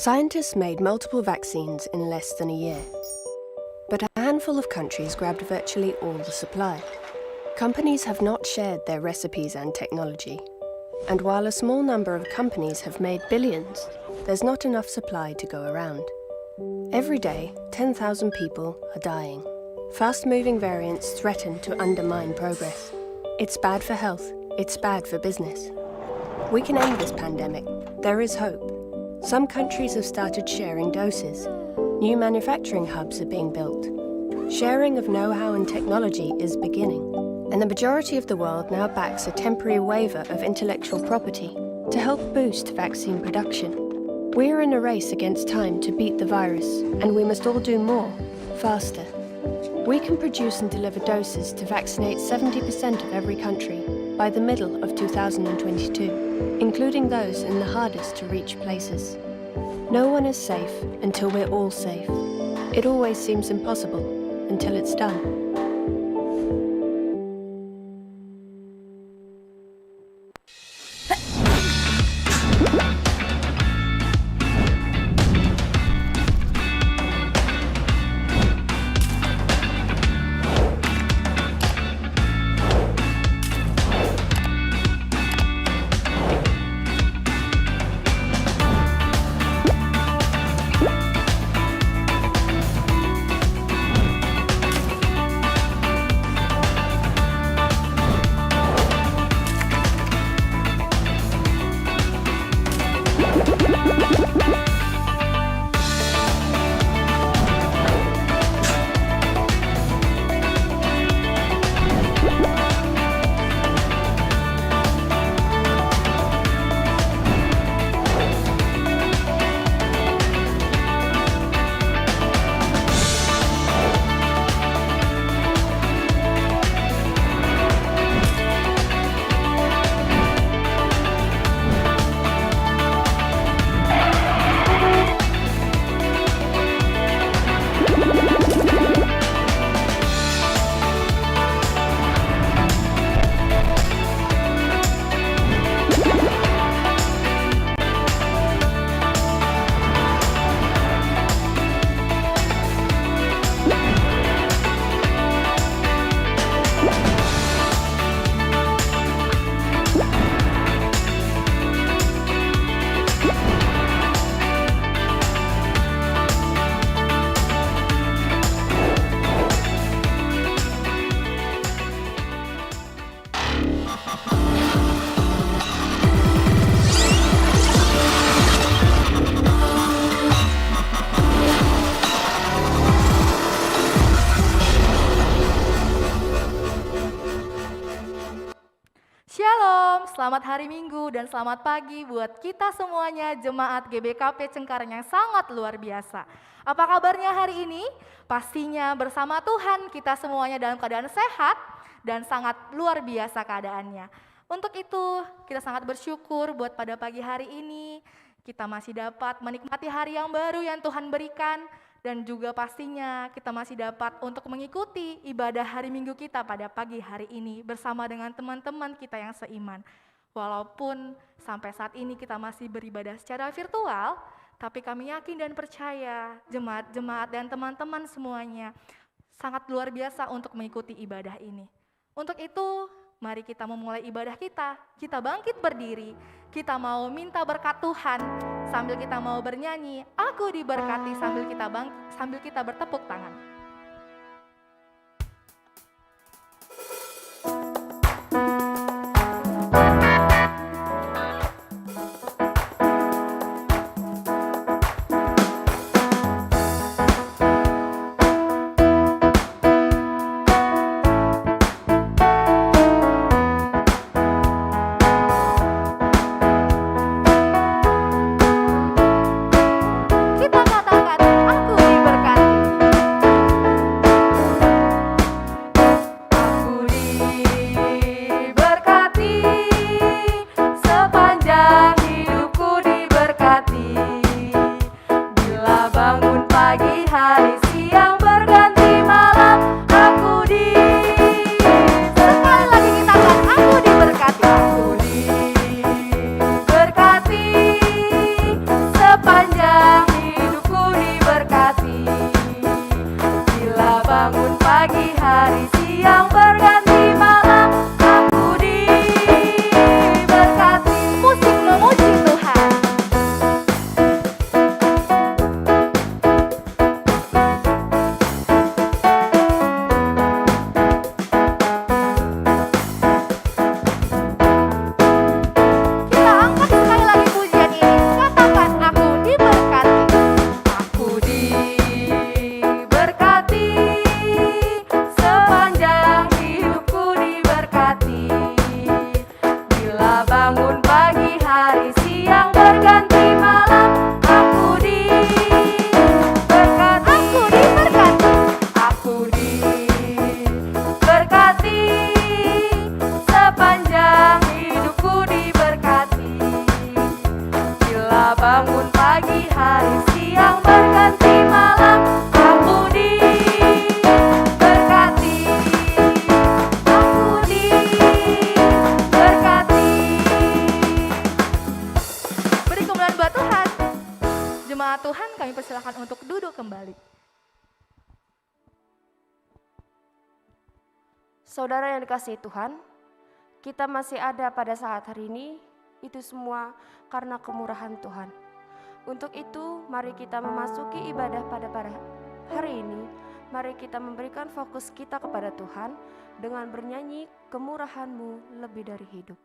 Scientists made multiple vaccines in less than a year. But a handful of countries grabbed virtually all the supply. Companies have not shared their recipes and technology. And while a small number of companies have made billions, there's not enough supply to go around. Every day, 10,000 people are dying. Fast-moving variants threaten to undermine progress. It's bad for health, it's bad for business. We can end this pandemic. There is hope. Some countries have started sharing doses. New manufacturing hubs are being built. Sharing of know-how and technology is beginning. And the majority of the world now backs a temporary waiver of intellectual property to help boost vaccine production. We're in a race against time to beat the virus, and we must all do more, faster. We can produce and deliver doses to vaccinate 70% of every country by the middle of 2022, including those in the hardest to reach places. No one is safe until we're all safe. It always seems impossible until it's done. Shalom, selamat hari Minggu dan selamat pagi buat kita semuanya jemaat GBKP Cengkareng yang sangat luar biasa. Apa kabarnya hari ini? Pastinya bersama Tuhan kita semuanya dalam keadaan sehat dan sangat luar biasa keadaannya. Untuk itu kita sangat bersyukur buat pada pagi hari ini kita masih dapat menikmati hari yang baru yang Tuhan berikan. Dan juga pastinya kita masih dapat untuk mengikuti ibadah hari Minggu kita pada pagi hari ini bersama dengan teman-teman kita yang seiman. Walaupun sampai saat ini kita masih beribadah secara virtual, tapi kami yakin dan percaya jemaat-jemaat dan teman-teman semuanya sangat luar biasa untuk mengikuti ibadah ini. Untuk itu, mari kita memulai ibadah kita. Kita bangkit berdiri, kita mau minta berkat Tuhan. Sambil kita mau bernyanyi, aku diberkati sambil kita bertepuk tangan. Kita katakan, aku diberkati. Tuhan, kami persilakan untuk duduk kembali. Saudara yang dikasihi Tuhan, kita masih ada pada saat hari ini, itu semua karena kemurahan Tuhan. Untuk itu, mari kita memasuki ibadah pada hari ini. Mari kita memberikan fokus kita kepada Tuhan dengan bernyanyi kemurahan-Mu lebih dari hidup.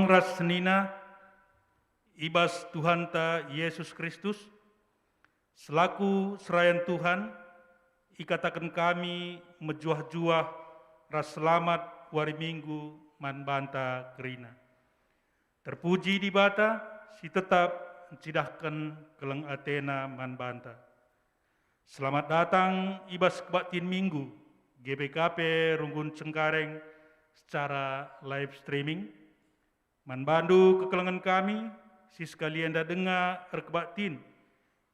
Tuang ras senina, ibas Tuhanta Yesus Kristus, selaku serayan Tuhan, ikatakan kami mejuah-juah ras selamat wari minggu man banta kerina. Terpuji di bata, si tetap mencidahkan keleng Athena man banta. Selamat datang ibas kebaktin minggu, GBKP Runggun Cengkareng secara live streaming. Manbandu kekelengan kami, si sekalian dah dengar kebaktin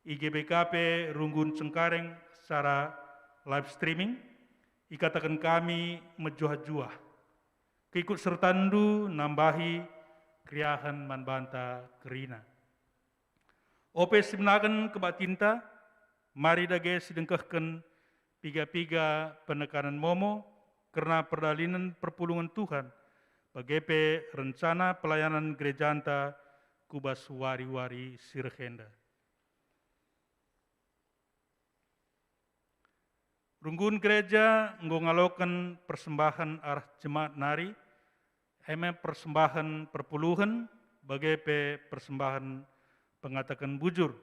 IGBKP Runggun Cengkareng secara live streaming, ikatakan kami mejuah-juah. Keikut sertandu nambahi kriahan manbanta kerina. Ope sebenarkan kebaktinta, mari dage sidengkahkan piga-piga penekanan momo karena perdalinan perpulungan Tuhan bagai rencana pelayanan gereja anta kubas wari-wari sirhenda. Runggun gereja nggongalokan persembahan arah jemaat nari, persembahan perpuluhan bagai persembahan pengatakan bujur.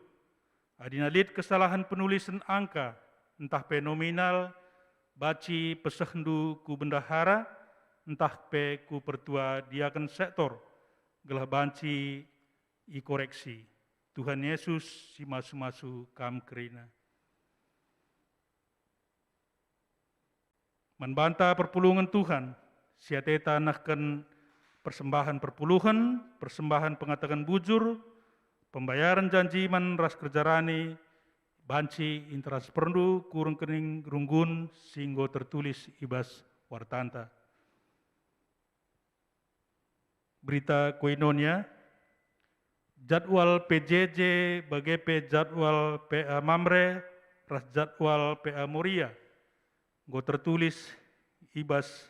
Adinalit kesalahan penulisan angka, entah nominal, baci pesahdu ku bendahara, entah ku pertua diakan sektor, gelah banci i koreksi. Tuhan Yesus si masu-masu kam kerina. Manbanta perpulungan Tuhan, siateta nahkan persembahan perpuluhan, persembahan pengatakan bujur, pembayaran janji man ras kerjarani, banci interas perlu kurang kening runggun singgo tertulis ibas wartanta. Berita koinonia, jadwal PJJ bagai jadwal PA Mamre, ras jadwal PA Moria, go tertulis ibas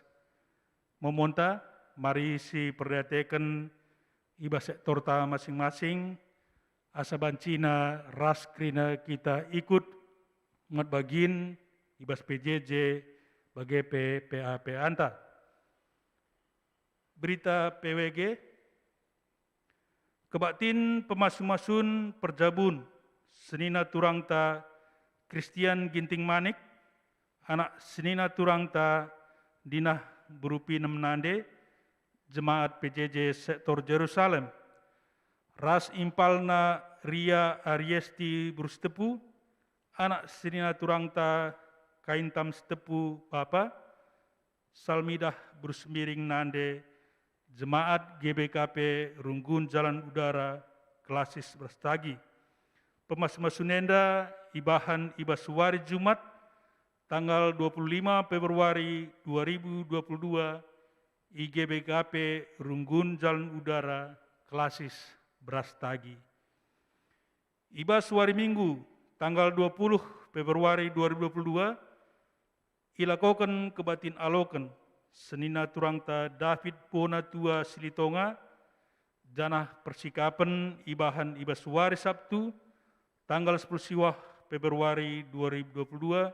memonta, mari si perhatikan ibas sektor ta masing-masing, asa bancina ras krina kita ikut ngat bagin ibas PJJ bagai PAP anta. Berita PWG, kebaktin pemasun-masun perjabun senina turangta Kristian Ginting Manik, anak senina turangta dinah berupi nemnande jemaat PJJ sektor Jerusalem. Ras impalna Ria Ariesti Brustepu, anak senina turangta kaintam stepu bapa, Salmidah Brusmiring Nande, jemaat GBKP Runggun Jalan Udara Klasis Brastagi. Pemas-masunenda ibahan ibasuari Jumat, tanggal 25 Februari 2022, IGBKP Runggun Jalan Udara Klasis Brastagi. Ibas wari Minggu, tanggal 20 Februari 2022, ilakokan kebatin alokan, senina turangta David Ponatua Silitonga, janah persikapan ibahan ibas wari Sabtu, tanggal 10 siwah Februari 2022,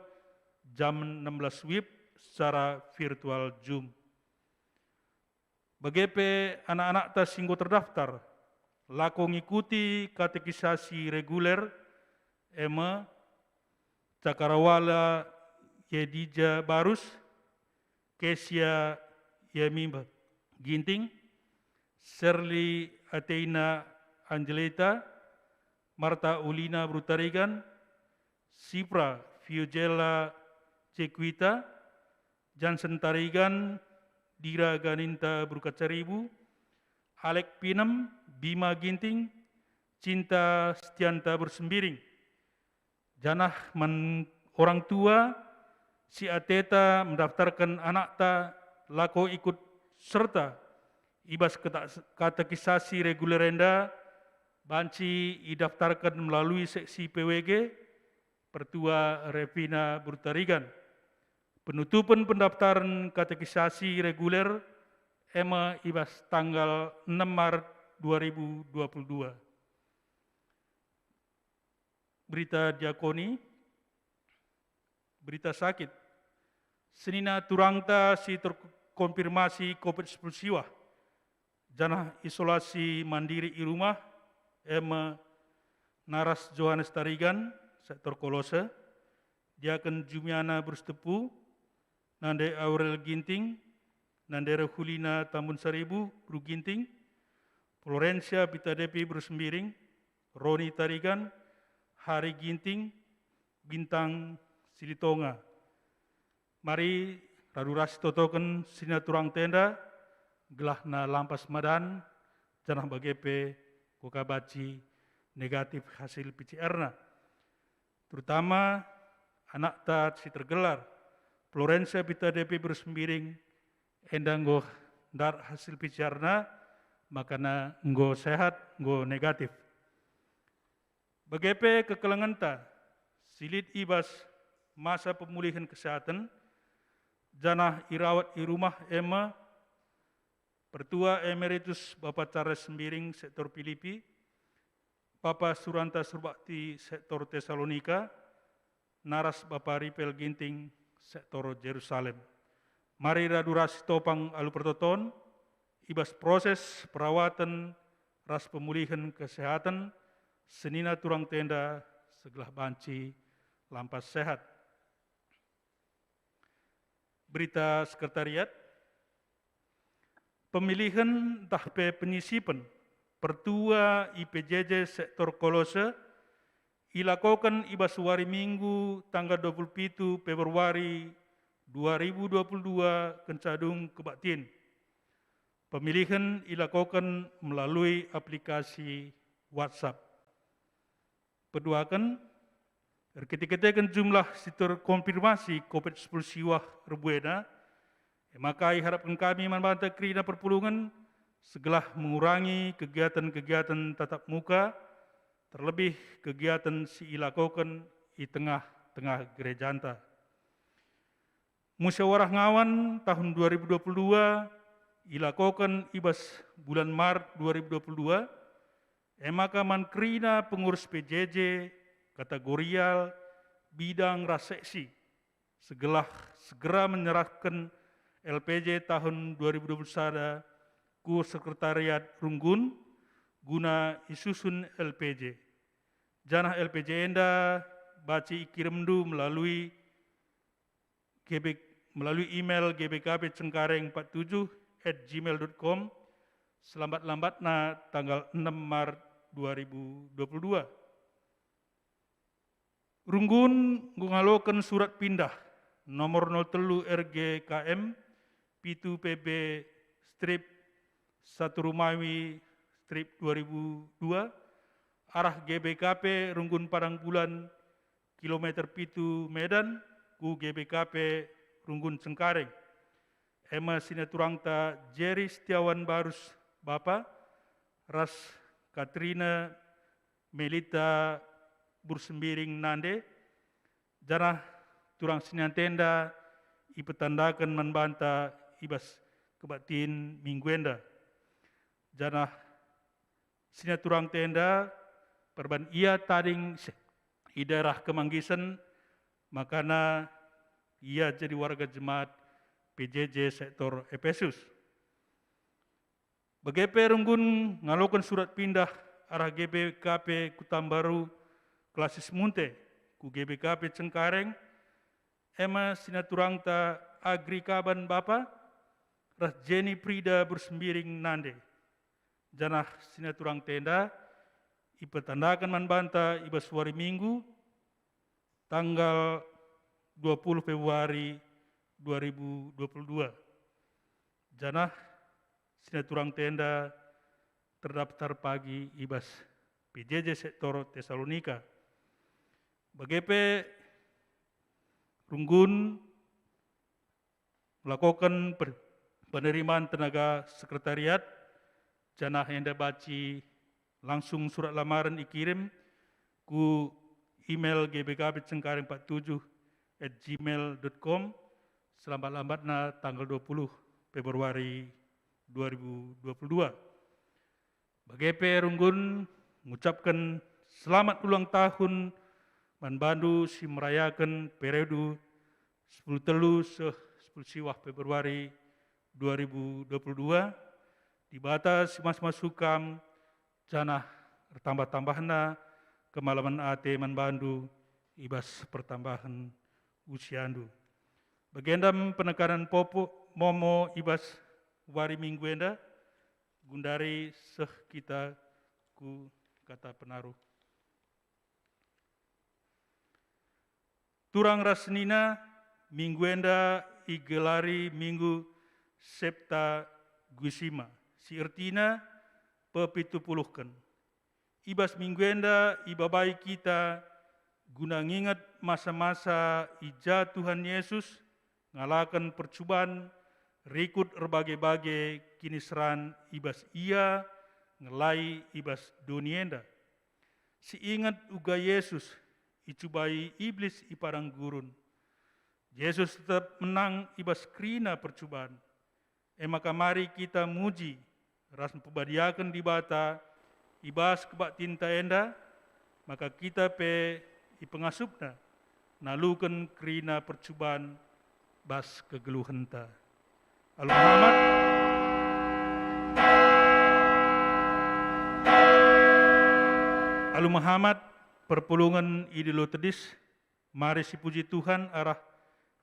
jam 16 WIB secara virtual Zoom. Bagepe anak-anak tas singgo terdaftar, lako ngikuti katekisasi reguler, Cakarawala Yedija Barus, Kesia Yemimba Ginting, Shirley Athena Angelita, Marta Ulina Brutarigan, Sipra Fiugela Cekwita, Jansen Tarigan, Dira Ganinta Brukacaribu, Alek Pinem, Bima Ginting, Cinta Stianta Bersembiring. Janah orang tua, si Ateta mendaftarkan anak ta lako ikut serta ibas katekisasi regulerenda, banci idaftarkan melalui seksi PWG, Pertua Revina Brutarigan. Penutupan pendaftaran katekisasi reguler ibas tanggal 6 Maret 2022. Berita diakoni, berita sakit. Senina turangta si terkonfirmasi COVID-19 siwah. janah isolasi mandiri di rumah, Naras Johannes Tarigan, sektor Kolose, Diaken Jumiana Brustepu, Nande Aurel Ginting, Nandere Hulina Tambun Seribu, Bru Ginting, Florencia Bitadepi Brusmiring, Roni Tarigan, Hari Ginting, Bintang Silitonga. Mari radurasi totoken sinaturang tenda, gelahna lampas madan, janah bagepe kokabaci negatif hasil PCR-na. Terutama anak tat si tergelar, Florencia Bitadepi Brusmiring, endang go dar hasil PCR-na, makana nggo sehat, nggo negatif. Bagepe kekelengan ta, silit ibas masa pemulihan kesehatan, janah irawat di rumah Pertua Emeritus Bapak Charles Sembiring sektor Filipi, Bapak Suranta Surbakti sektor Tesalonika, Naras Bapak Ripel Ginting sektor Jerusalem. Mari radurasi topang alu pertoton, ibas proses perawatan ras pemulihan kesehatan, senina turang tenda segelah banci lampas sehat. Berita sekretariat, pemilihan tahpe penyisipan Pertua IPJJ sektor Kolose ilakokan ibas hari Minggu tanggal 27 Februari 2022 kencadung kebaktin. Pemilihan ilakokan melalui aplikasi WhatsApp. Peduakan, ketika jumlah situr konfirmasi COVID-19 siwah rebuena, maka harapkan kami membantah kerina perpulungan segelah mengurangi kegiatan-kegiatan tatap muka, terlebih kegiatan si ilakokan di tengah-tengah gereja anta. Musyawarah ngawan tahun 2022 ilakokan ibas bulan Maret 2022, maka mankrina pengurus PJJ kategorial bidang raseksi segera menyerahkan LPJ tahun 2021 ku Sekretariat Runggun guna isusun LPJ. Janah LPJ enda baci kirimdu melalui email gbkp.cengkareng47@gmail.com selambat-lambatna tanggal 6 Maret 2022. Runggun ngalokan surat pindah nomor 03 RGKM Pitu PB strip 1 Rumawi strip 2002 arah GBKP Runggun Padang Bulan kilometer Pitu Medan ku GBKP Runggun Cengkareng. Ema sineturangta Jerry Setiawan Barus Bapa, Ras Katrina Melita Bursembiring Nande, janah turang sinantenda ipetandakan membanta ibas kebatin mingguenda. Janah sinaturang tenda perban ia taring di daerah Kemanggisan, makana ia jadi warga jemaat PJJ sektor Efesus. BGP Runggun ngalokan surat pindah arah GBKP Kutambaru Klasis Munte ku GBKP Cengkareng, ema sinaturangta Agri Kaban Bapa, ras Jenny Prida Bersembiring Nande. Janah sinaturang tenda ipetandakan manbanta ibas hari Minggu tanggal 20 Februari 2022. Janah sinaturang tenda terdaftar pagi ibas PJJ sektor Tesalonika. BGP Runggun melakukan penerimaan tenaga sekretariat, janah yang baci langsung surat lamaran dikirim ku email gbkp.cengkareng47@gmail.com selambat-lambatna tanggal 20 Februari 2022. BGP Runggun mengucapkan selamat ulang tahun Manbandu si merayakan periode 10 siwah Februari 2022 di bata si mas sukam janah tambah-tambahna kemalaman ate manbandu ibas pertambahan usiandu. Bagendam penekanan popo momo ibas wari minggu enda gundari seh kita ku kata penaruh. Turang rasnina minggu enda igelari minggu Septa Gusima. Si ertina pepitu puluhkan. Ibas minggu enda ibabai kita guna ngingat masa-masa ija Tuhan Yesus ngalakan percubaan rikut berbagai-bagai kinisran ibas ia ngelai ibas dunienda. Si ingat uga Yesus icubai iblis iparang gurun. Yesus tetap menang ibas krina percubaan. Maka mari kita muji ras pembadiakan di bata ibas kebak tinta enda, maka kita pe ipengasupna nalukan krina percubaan bas kegeluhenta. Al Muhammad Al Muhammad perpulungan idilo tedis, mari si puji Tuhan arah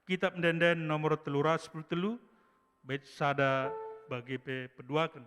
kitab denden nomor 310 bait sada bagi pe peduakan.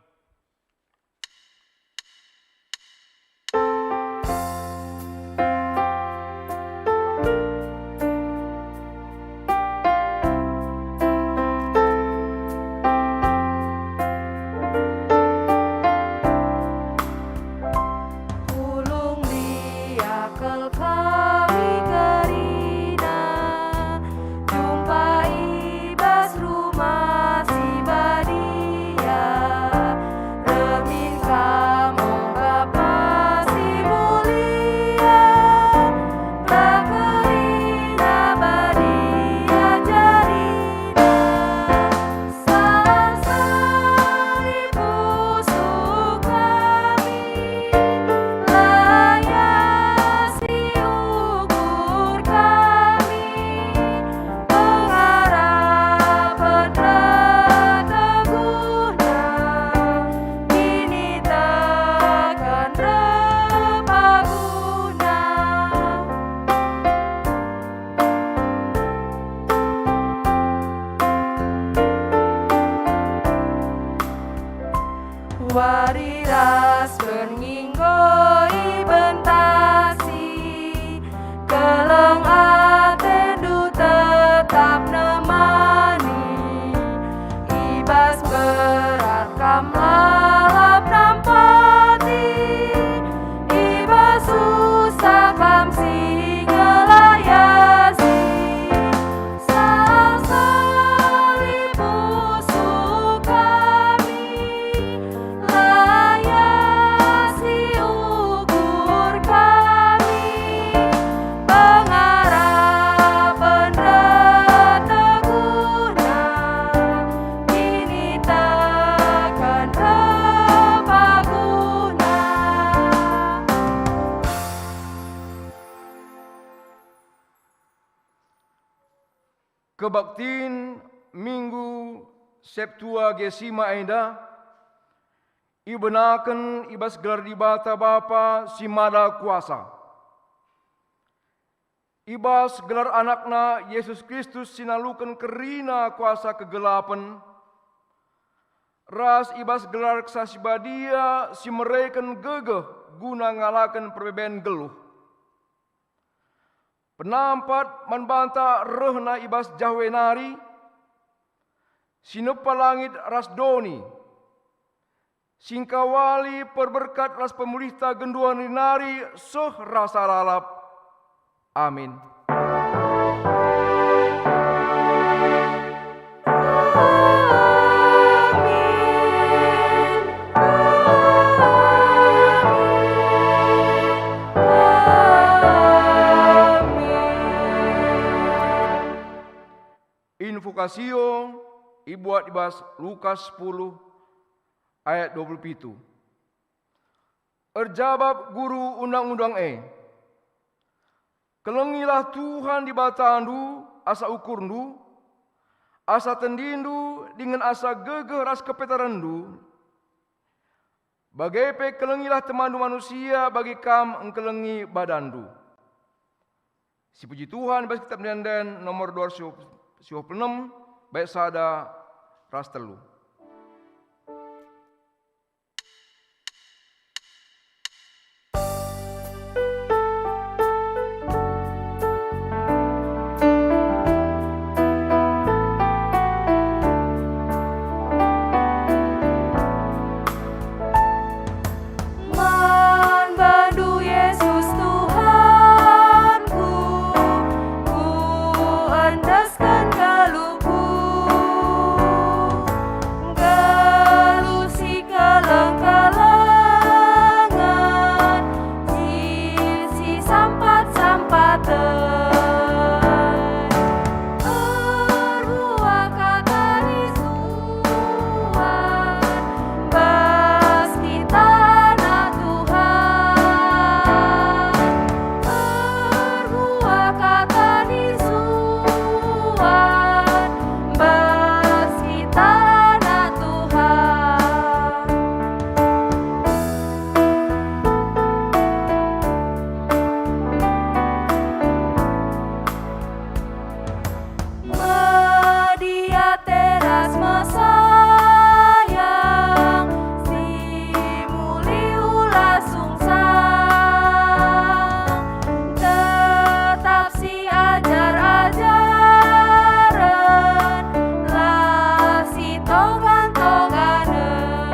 Wariras penginggoi bentasi keleng atendu tetap nemani ibas berat kam lalap nampati ibas susah kam singelayasi sasali musuh kami layasi ukur kami pengharapan reteguna kini takkan terpaguna. Kebaktiin Minggu Septuagesima enda ibenaken ibas gelar di bata Bapa si Mada Kuasa. Ibas gelar anakna Yesus Kristus sinalukan kerina kuasa kegelapan. Ras ibas gelar kesasibadia si mereken gegeh guna ngalakan perbedaan geluh. Penampat manbanta rehna ibas jahwenari sinepa langit ras doni singkawali perberkat ras pemulihta genduan rinari seh rasa lalap. Amin. Invokasio ibuat ibas Lukas 10 ayat 27. Erjabab guru undang-undang kelengilah Tuhan di batandu asa ukurndu, asa tendindu dengan asa gegeh ras kepetarandu, Bagai pe kelengilah temandu manusia, bagi kam engkelengi badandu. Si puji Tuhan, bahasa kitab Nenden nomor 256, bait sada ras telu. Manbandu Yesus Tuhanku, ku andaskan galukku, gelusi keleng-kelengan, sisi sampat-sampatan. Berbuah kata risuan, bas kita anak Tuhan. Berbuah kata risuan, bas kita anak Tuhan. Media teras mesayang, simuli ulah sungsang, tetap si ajar-ajaran, lah si togan-toganen.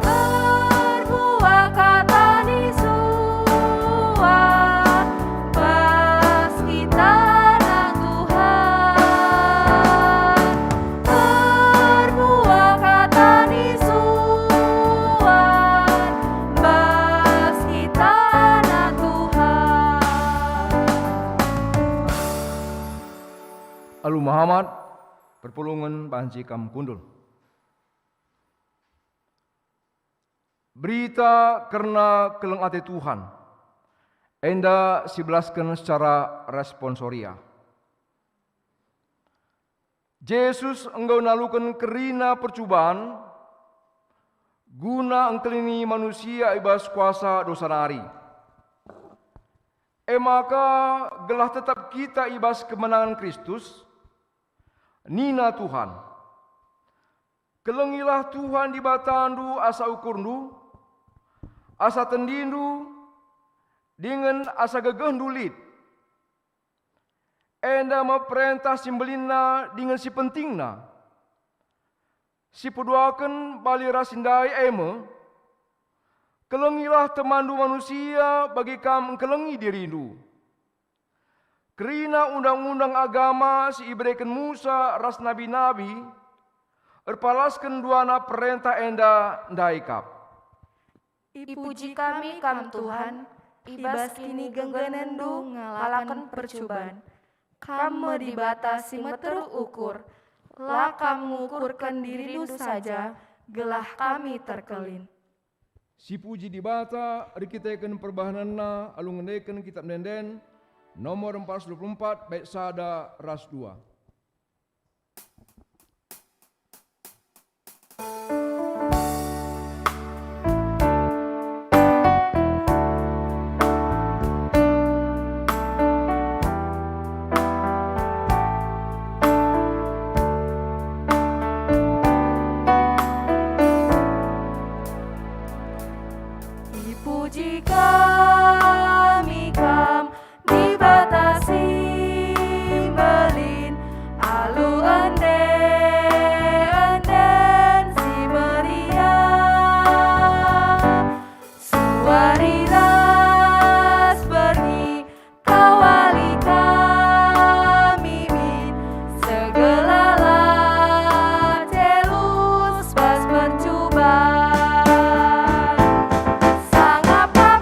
Berbuah kata nisuan, pas kita anak Tuhan. Berbuah kata nisuan, pas kita anak Tuhan. Alu Muhammad, perpulungan banci kam kundul. Berita karena keleng ate Tuhan. Enda sibelaskan secara responsoria. Yesus engkau nalukan kerina percubaan, guna engkelini manusia ibas kuasa dosa nari. Maka gelah tetap kita ibas kemenangan Kristus, nina Tuhan. Kelengilah Tuhan di batandu asa ukurnu, asa tendindu, dengan asa gegendulit. Enda meperintah simbelina dengan si pentingna. Si peduakan bali rasindai eme, kelengilah temandu manusia bagi kam kelengi dirindu. Kerina undang-undang agama si ibrekan Musa ras nabi-nabi, erpalaskan duana perintah enda ndaikap. Ipuji kami kam Tuhan, ibas kini genggenendu ngalakan percobaan. Kamu dibatasi meteru ukur, lah kamu ngukurkan dirimu saja, gelah kami terkelin. Si puji dibata, rikitakan perbahananna, alung ngendekan kitab Nenden, nomor 424, bait sada ras 2. Dipuji kami kam dibatasi belin, alu enden si meriah, suari ras pergi kawali kami bin, segala celus pas percobaan. Sang apa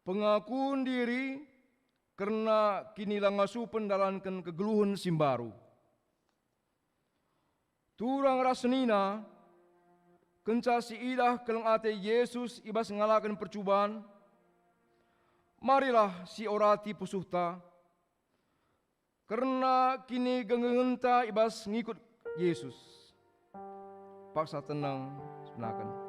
pengakuan diri karena kini langasu pendalankan kegeluhan simbaru. Turang rasenina kenca si idah keleng ate Yesus ibas ngalakan percubaan. Marilah si orati pusuhta karena kini genggengenta ibas ngikut Yesus. Paksa tenang sebenakan.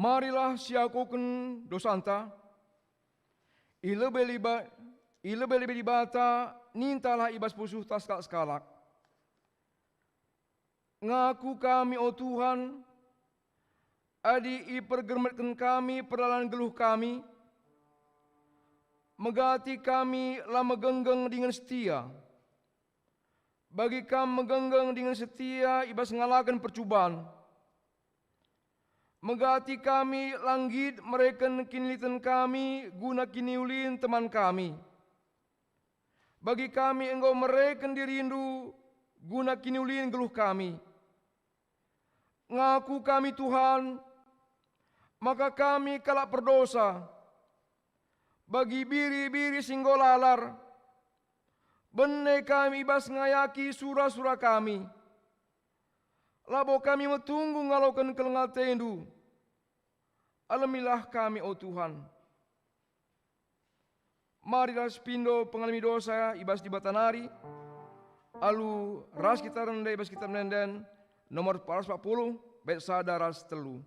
Marilah siakuken dosanta, ilebe libata nintalah ibas pusuh tas skalak. Ngaku kami, oh Tuhan, adi ipergermetkan kami perlalan geluh kami, megati kami lah megenggeng dengan setia. Bagi kami megenggeng dengan setia ibas ngalakan percubaan. Megati kami langgit mereken kinilitan kami guna kiniulin teman kami. Bagi kami engkau mereken dirindu guna kiniulin geluh kami. Ngaku kami Tuhan, maka kami kalak berdosa. Bagi biri-biri singgolalar, bene kami ibas ngayaki surah-surah kami. Labo kami metunggu ngalokan kelengal tendu. Alamilah kami, oh Tuhan. Marilah sepindo pengalami dosa ibas di batanari. Alu ras kita rendah ibas kita menenden. Nomor 440 bait sada ras telu.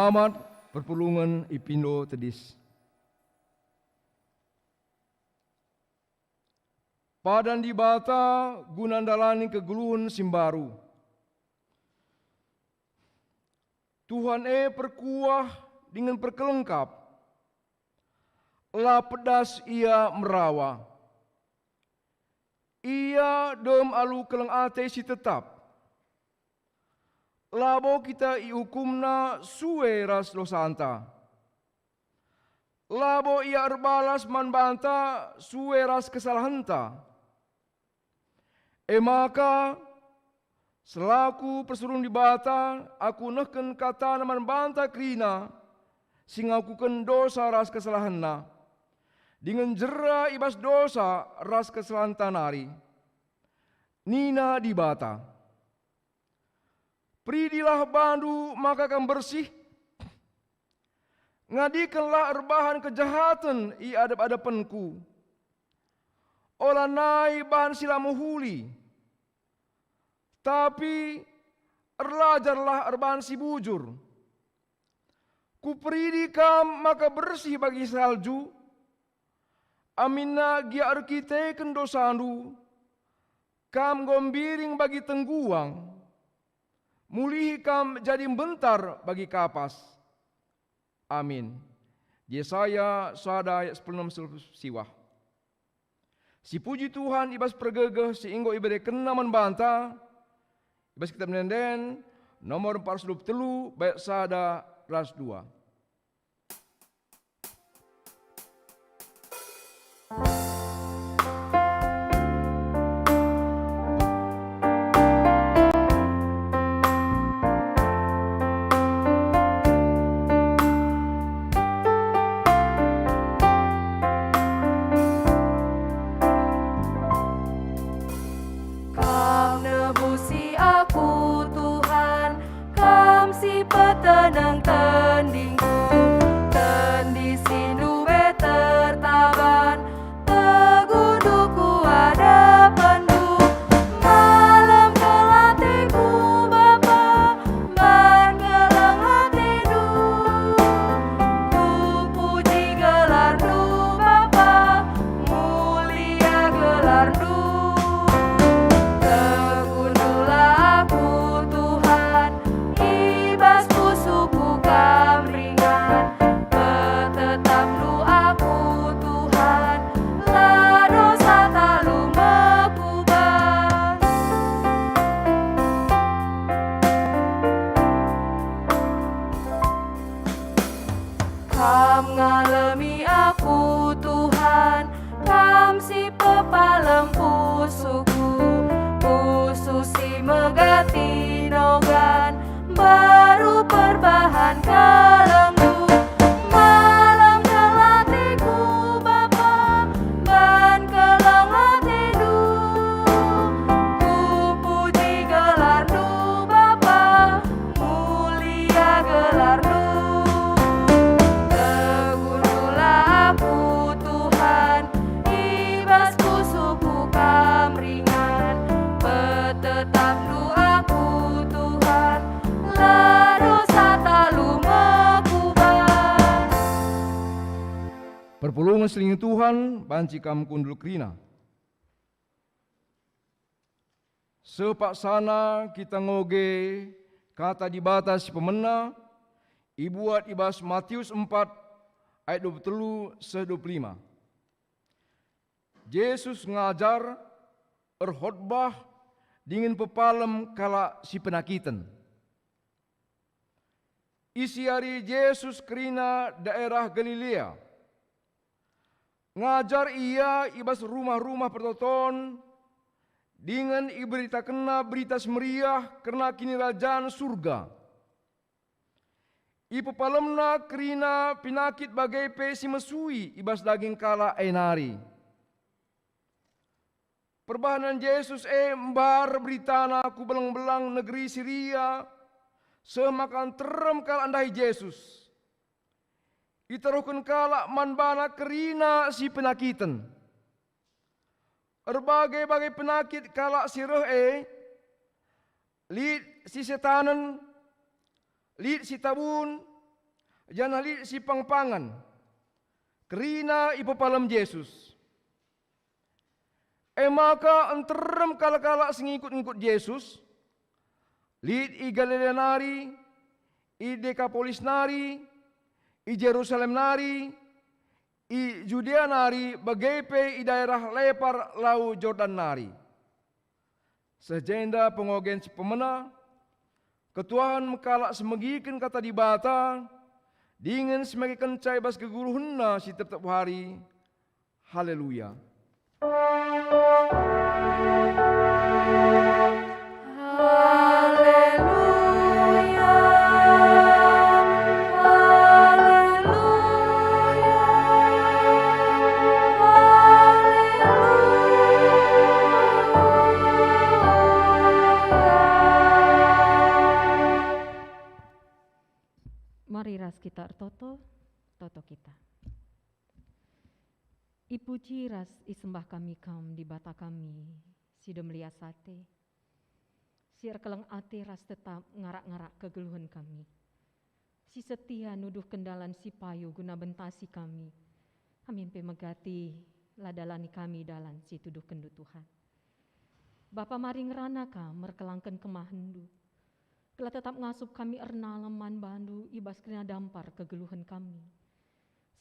Selamat perpulungan Ipindo Tedis. Padan di bata gunandalani keguluhun simbaru. Tuhan perkuah dengan perkelengkap. La pedas ia merawa. Ia dom alu keleng ate si tetap. Labo kita iukumna suwe ras losanta. Labo ia erbalas manbanta suwe ras kesalahanta. Maka selaku persurung di bata aku neken kata naman banta krina sing aku ken dosa ras kesalahanna. Dengan jera ibas dosa ras kesalahan tanari. Nina di bata. Pridilah bandu maka akan bersih. Ngadikanlah erbahan kejahatan i adap-adapanku. Olah nai bahan silamuhuli. Tapi erlajarlah erbahan si bujur. Kupridi kam maka bersih bagi salju. Aminna gia arkiteken dosandu. Kam gombiring bagi tengguang. Mulihi kam jadi bentar bagi kapas. Amin. Yesaya sada ayat 10 siwah. Si puji Tuhan ibas pergegeh si inggo ibade kena manbanta. Ibas kitab nenden nomor 423 bait sada ras 2. Petenang tendingku, tendi sinube tertaban, tegunduku ada pendu, malam kelatiku Bapa, ban gelang hatiku, ku puji gelarmu Bapa, mulia gelarmu. Tegundulah aku Tuhan, ibas pusuku kamringan, betetap lu aku Tuhan, la dosa talu mekubah. Kam ngalami aku Tuhan, kam si pepalem pusuku, pususi megati nogan, baru perbahan kalengku, malam kelatiku Bapa, ban kelang hatiku, ku puji gelarmu Bapa, mulia gelarmu. Tegundulah aku Tuhan, ibas pusuku kamringan, betetap lu aku Tuhan, la dosa talu mekubah. Perpulungan selingi Tuhan banci kam kundul krina. Sepak sana kita ngoge kata di batas pemena ibuat ibas Matius 4 ayat 23-25. Yesus ngajar erkhotbah dingin pepalem kala si penakitan. Isi hari Yesus kerina daerah Galilea. Ngajar ia ibas rumah-rumah pertoton dengan iberita kena berita semeriah karena kini kerajaan surga. I pepalemna kerina pinakit bagai pesi mesui ibas daging kala enari. Perbahanan Yesus embar beritana ku belang-belang negeri Syria semakan terem kala andai Yesus. Itaruhkan kala manbana kerina si penakitan. Berbagai-bagai penakit kala sireh lid si setanan, lid si tabun, Jangan hali si pangpangan. Kerina ipapalam Yesus. Maka enterem kala-kala sengikut-ngikut Yesus. Lid i Galilea nari, i Dekapolis nari, i Jerusalem nari, i Judea nari, bagaipe i daerah lepar lau Jordan nari. Sejenda pengogen si pemena, ketuahan mekala semegikan kata di bata, dingin semegi kencai bas keguruhna si tetap hari. Haleluya. Mari ras kita toto kita. Ipuji ras isembah kami kam di bata kami, sidem lias sate. Siar keleng ate ras tetap ngarak-ngarak kegeluhan kami. Si setia nuduh kendalan si payu guna bentasi kami. Amin pe megati ladalani kami dalan si tuduh kendu Tuhan. Bapa maring ranaka merkelangken kemahendu. Kela tetap ngasup kami ernalaman bandu ibas kena dampar kegeluhan kami.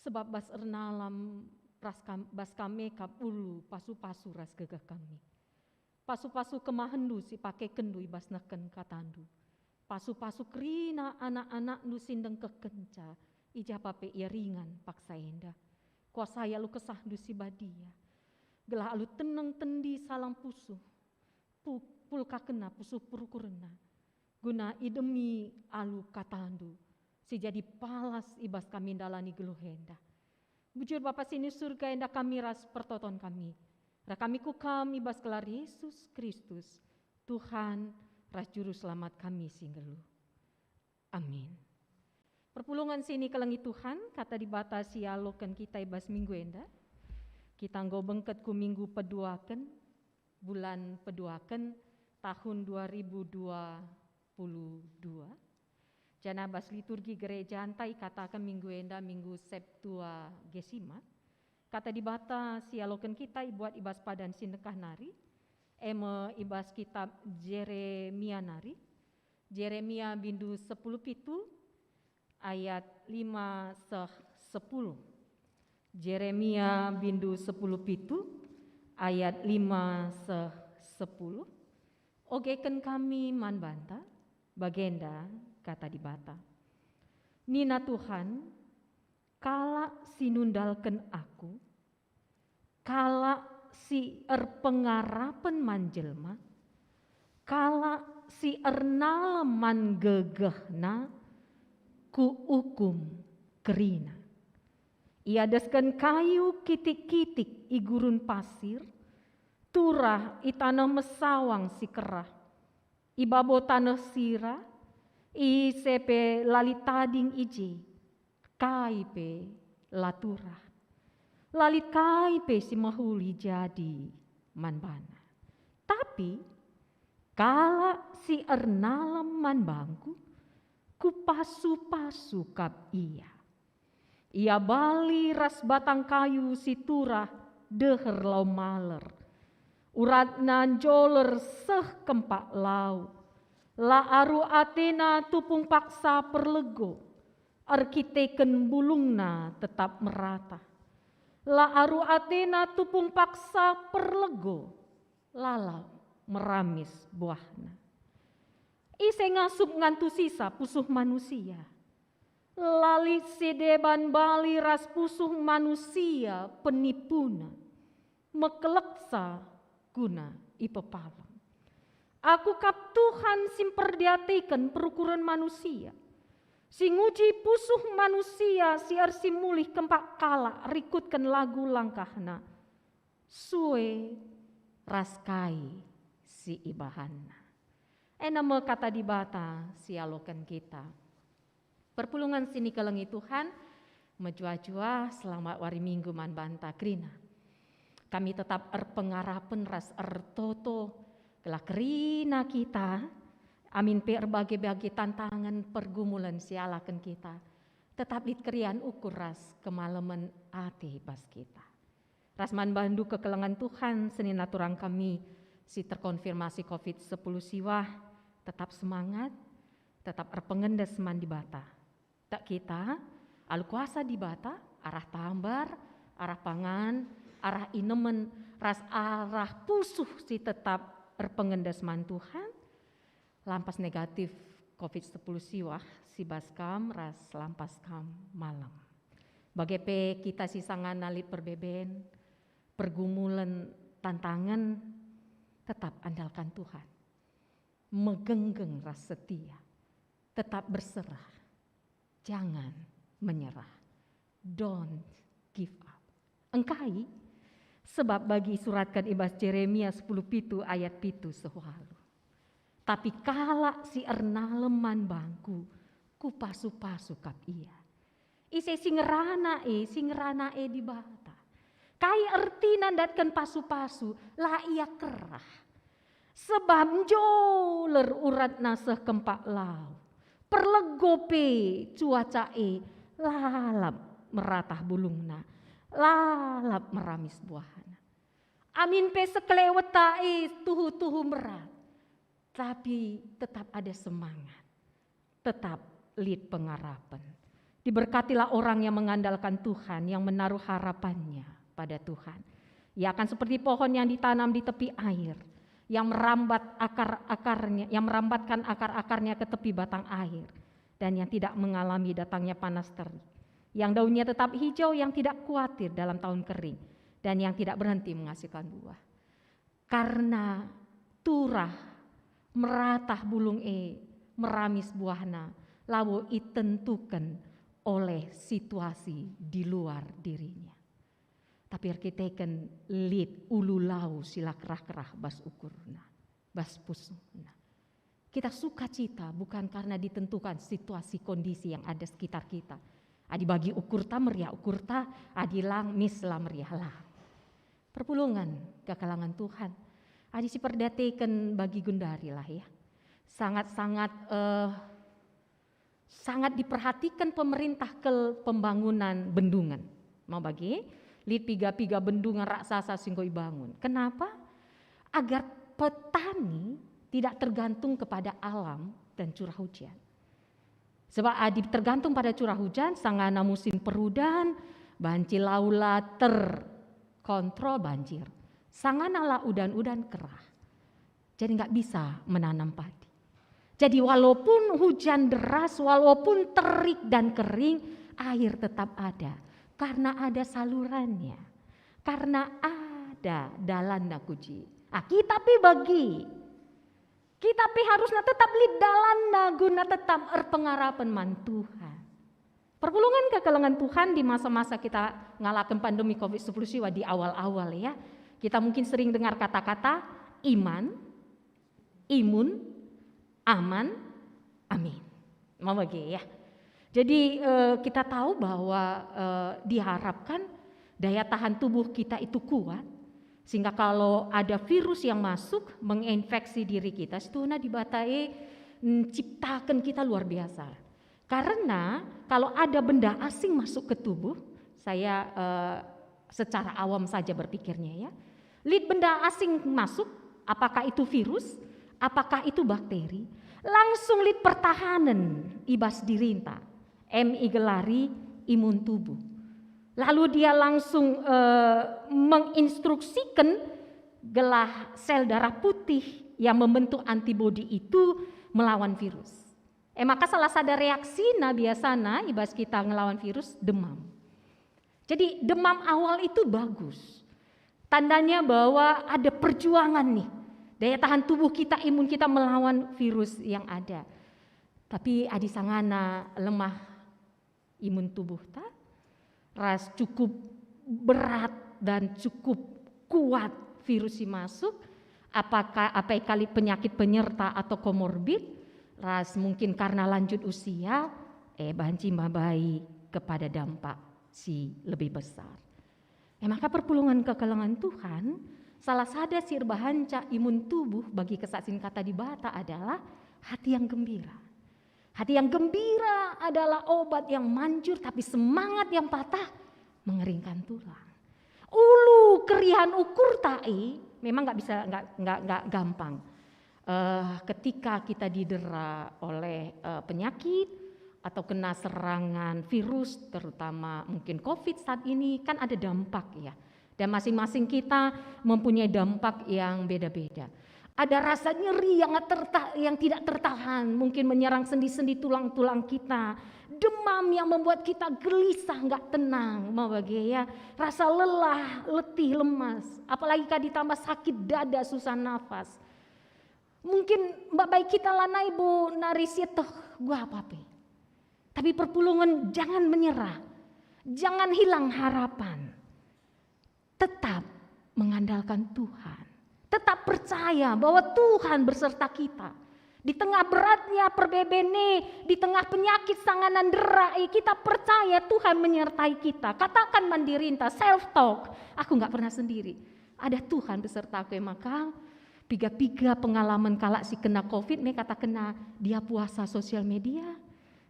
Sebab bas ernalam bas kami kap ulu pasu-pasu ras gegah kami. Pasu-pasu kemahendu si pake kendu ibas neken katandu. Pasu-pasu kerina anak-anak nu sindeng kekenca. Ija pape ia ringan paksa enda. Kuasaya lu kesah du si badia. Gelah alu teneng tendi salang pusuh. Pulka kena pusuh purukurena. Guna idemi alu katandu, si jadi palas ibas kami dalani geluhenda. Bujur Bapa sini surga enda kami ras pertoton kami. Ra kami kukam ibas kelar Yesus Kristus, Tuhan ras juru selamat kami singgelu. Amin. Perpulungan sini kelengi Tuhan, kata dibatasi alokan kita ibas minggu enda. Kita nggo bengket ku minggu peduaken, bulan peduaken tahun 2022. Jana bas liturgi gereja antai katakan minggu enda minggu Septua Gesima. Kata dibata sialoken kita buat ibas padan sindekah nari. Eme ibas kitab Jeremia nari. Jeremia bindu 10 pitu ayat 5-10. Jeremia bindu 10 pitu ayat 5-10. Ogeken kami man banta. Bagenda kata di bata. Nina Tuhan, kala sinundalken aku, kala si erpengarapen manjelma, kala si ernaleman gegehna, ku ukum kerina. Ia desken kayu kitik-kitik igurun pasir, turah itanah mesawang si kerah. Ibabo tanah sira, isepe lalitading iji, kaipe laturah. Lalit kaipe si mahuli jadi manbana. Tapi, kala si ernalam manbangku, ku pasu-pasu kap ia. Ia bali ras batang kayu si turah deher lau maler. Urat nan joler seh kempak lau. La aru atena tupung paksa perlego. Arkiteken bulungna tetap merata. La aru atena tupung paksa perlego. Lala meramis buahna. Ise ngasup ngantu sisa pusuh manusia. Lali sedeban bali ras pusuh manusia penipuna. Mekeleksa guna ipepalam. Aku kap Tuhan simperdiatikan perukuran manusia. Si nguji pusuh manusia si arsi mulih kempak kala rikutkan lagu langkahna. Sue raskai si ibahana. Nama kata di bata si alokan kita. Perpulungan sini kelengi Tuhan. Menjua-jua selamat wari minggu man banta krina. Kami tetap erpengarapen ras ertoto kelak kerina kita. Amin per bagi-bagi tantangan pergumulan sialakan kita. tetap kerian ukur ras kemalaman ate bas kita. Rasman bandu kekelengan Tuhan senin aturang kami si terkonfirmasi COVID-10 siwah tetap semangat, tetap erpengendes man di bata. Tak kita, alu kuasa di bata, arah tambar, arah pangan, arah inemen, ras arah pusuh si tetap erpengendes man Tuhan. Lampas negatif COVID-10 siwah, si baskam ras lampas kam malam. Bagepe kita si sangan nalit perbeben, pergumulan tantangan, tetap andalkan Tuhan. Megenggeng ras setia, tetap berserah, jangan menyerah. Don't give up. Engkai, sebab bagi suratkan ibas Jeremia 10:7 ayat 7 sehualu. Tapi kala si ernaleman bangku, ku pasu-pasu kap ia. Ise singerana e di bata. Kai erti nandatkan pasu-pasu, lah ia kerah. Sebab joler urat naseh kempak lau. Perlegope cuaca lalap meratah bulungna, lalap meramis buahana. Amin pe sekeleweta tuhu-tuhu merat. Tapi tetap ada semangat, tetap lid pengharapan. Diberkatilah orang yang mengandalkan Tuhan, yang menaruh harapannya pada Tuhan. Ia akan seperti pohon yang ditanam di tepi air, yang merambat akar-akarnya, yang merambatkan akar-akarnya ke tepi batang air, dan yang tidak mengalami datangnya panas terik. Yang daunnya tetap hijau, yang tidak khawatir dalam tahun kering, dan yang tidak berhenti menghasilkan buah. Karena turah meratah bulung meramis buahna, lawo itentukan oleh situasi di luar dirinya. Tapi arkiteken lid ulu lau sila kerah-kerah bas ukurna, bas pusuna. Kita suka cita bukan karena ditentukan situasi kondisi yang ada sekitar kita. Adi bagi ukurta meriah ukurta, adilang misla meriahlah. Perpulungan kekalangan Tuhan. Adi si perdateken bagi Gundari lah ya. Sangat-sangat sangat diperhatikan pemerintah ke pembangunan bendungan. Mau bagi lid piga-piga bendungan raksasa singgoi bangun. Kenapa? Agar petani tidak tergantung kepada alam dan curah hujan. Sebab adi tergantung pada curah hujan, sangana musim perudan, banci laula terkontrol banjir. Sangana udan-udan kerah. Jadi nggak bisa menanam padi. Jadi walaupun hujan deras, walaupun terik dan kering, air tetap ada. Karena ada salurannya. Karena ada dalan nakuji. Kita pi bagi. Kita pi harusnya tetap li dalan guna tetap erpengarapan man Tuhan. Perpulungan kekalangan Tuhan di masa-masa kita ngalahin pandemi COVID-10 siwa di awal-awal ya. Kita mungkin sering dengar kata-kata iman, imun, aman, amin. Mau bagi ya. Jadi kita tahu bahwa diharapkan daya tahan tubuh kita itu kuat. Sehingga kalau ada virus yang masuk menginfeksi diri kita, setuna dibatai menciptakan kita luar biasa. Karena kalau ada benda asing masuk ke tubuh, saya secara awam saja berpikirnya ya. Lid benda asing masuk, apakah itu virus, apakah itu bakteri, langsung lid pertahanan ibas dirinta, MI gelari imun tubuh. Lalu dia langsung menginstruksikan gelah sel darah putih yang membentuk antibodi itu melawan virus. Maka salah satu reaksi biasana ibas kita ngelawan virus demam. Jadi demam awal itu bagus. Tandanya bahwa ada perjuangan nih. Daya tahan tubuh kita, imun kita melawan virus yang ada. Tapi adi sangana lemah imun tubuh tak? Ras cukup berat dan cukup kuat virus yang masuk. Apakah kali penyakit penyerta atau komorbid? Ras mungkin karena lanjut usia, banci mabai kepada dampak si lebih besar. Maka perpulungan kekalangan Tuhan, salah satu sir bahanca imun tubuh bagi kesaksian kata di bata adalah hati yang gembira. Hati yang gembira adalah obat yang manjur, tapi semangat yang patah mengeringkan tulang. Ulu kerihan ukur tai memang nggak gampang. Ketika kita didera oleh penyakit atau kena serangan virus, terutama mungkin COVID saat ini, kan ada dampak ya. Dan masing-masing kita mempunyai dampak yang beda-beda. Ada rasa nyeri yang tidak tertahan, mungkin menyerang sendi-sendi tulang-tulang kita. Demam yang membuat kita gelisah, nggak tenang, ya. Rasa lelah, letih, lemas. Apalagi ditambah sakit dada, susah nafas. Mungkin mbak baik kita lana ibu narisnya toh gua apa-apa. Tapi perpulungan jangan menyerah, jangan hilang harapan. Tetap mengandalkan Tuhan. Tetap percaya bahwa Tuhan berserta kita. Di tengah beratnya perbebene, di tengah penyakit sanganan derai, kita percaya Tuhan menyertai kita. Katakan mandirinta, self-talk, aku gak pernah sendiri. Ada Tuhan beserta aku, maka piga-piga pengalaman kalak si kena COVID, kata kena dia puasa sosial media,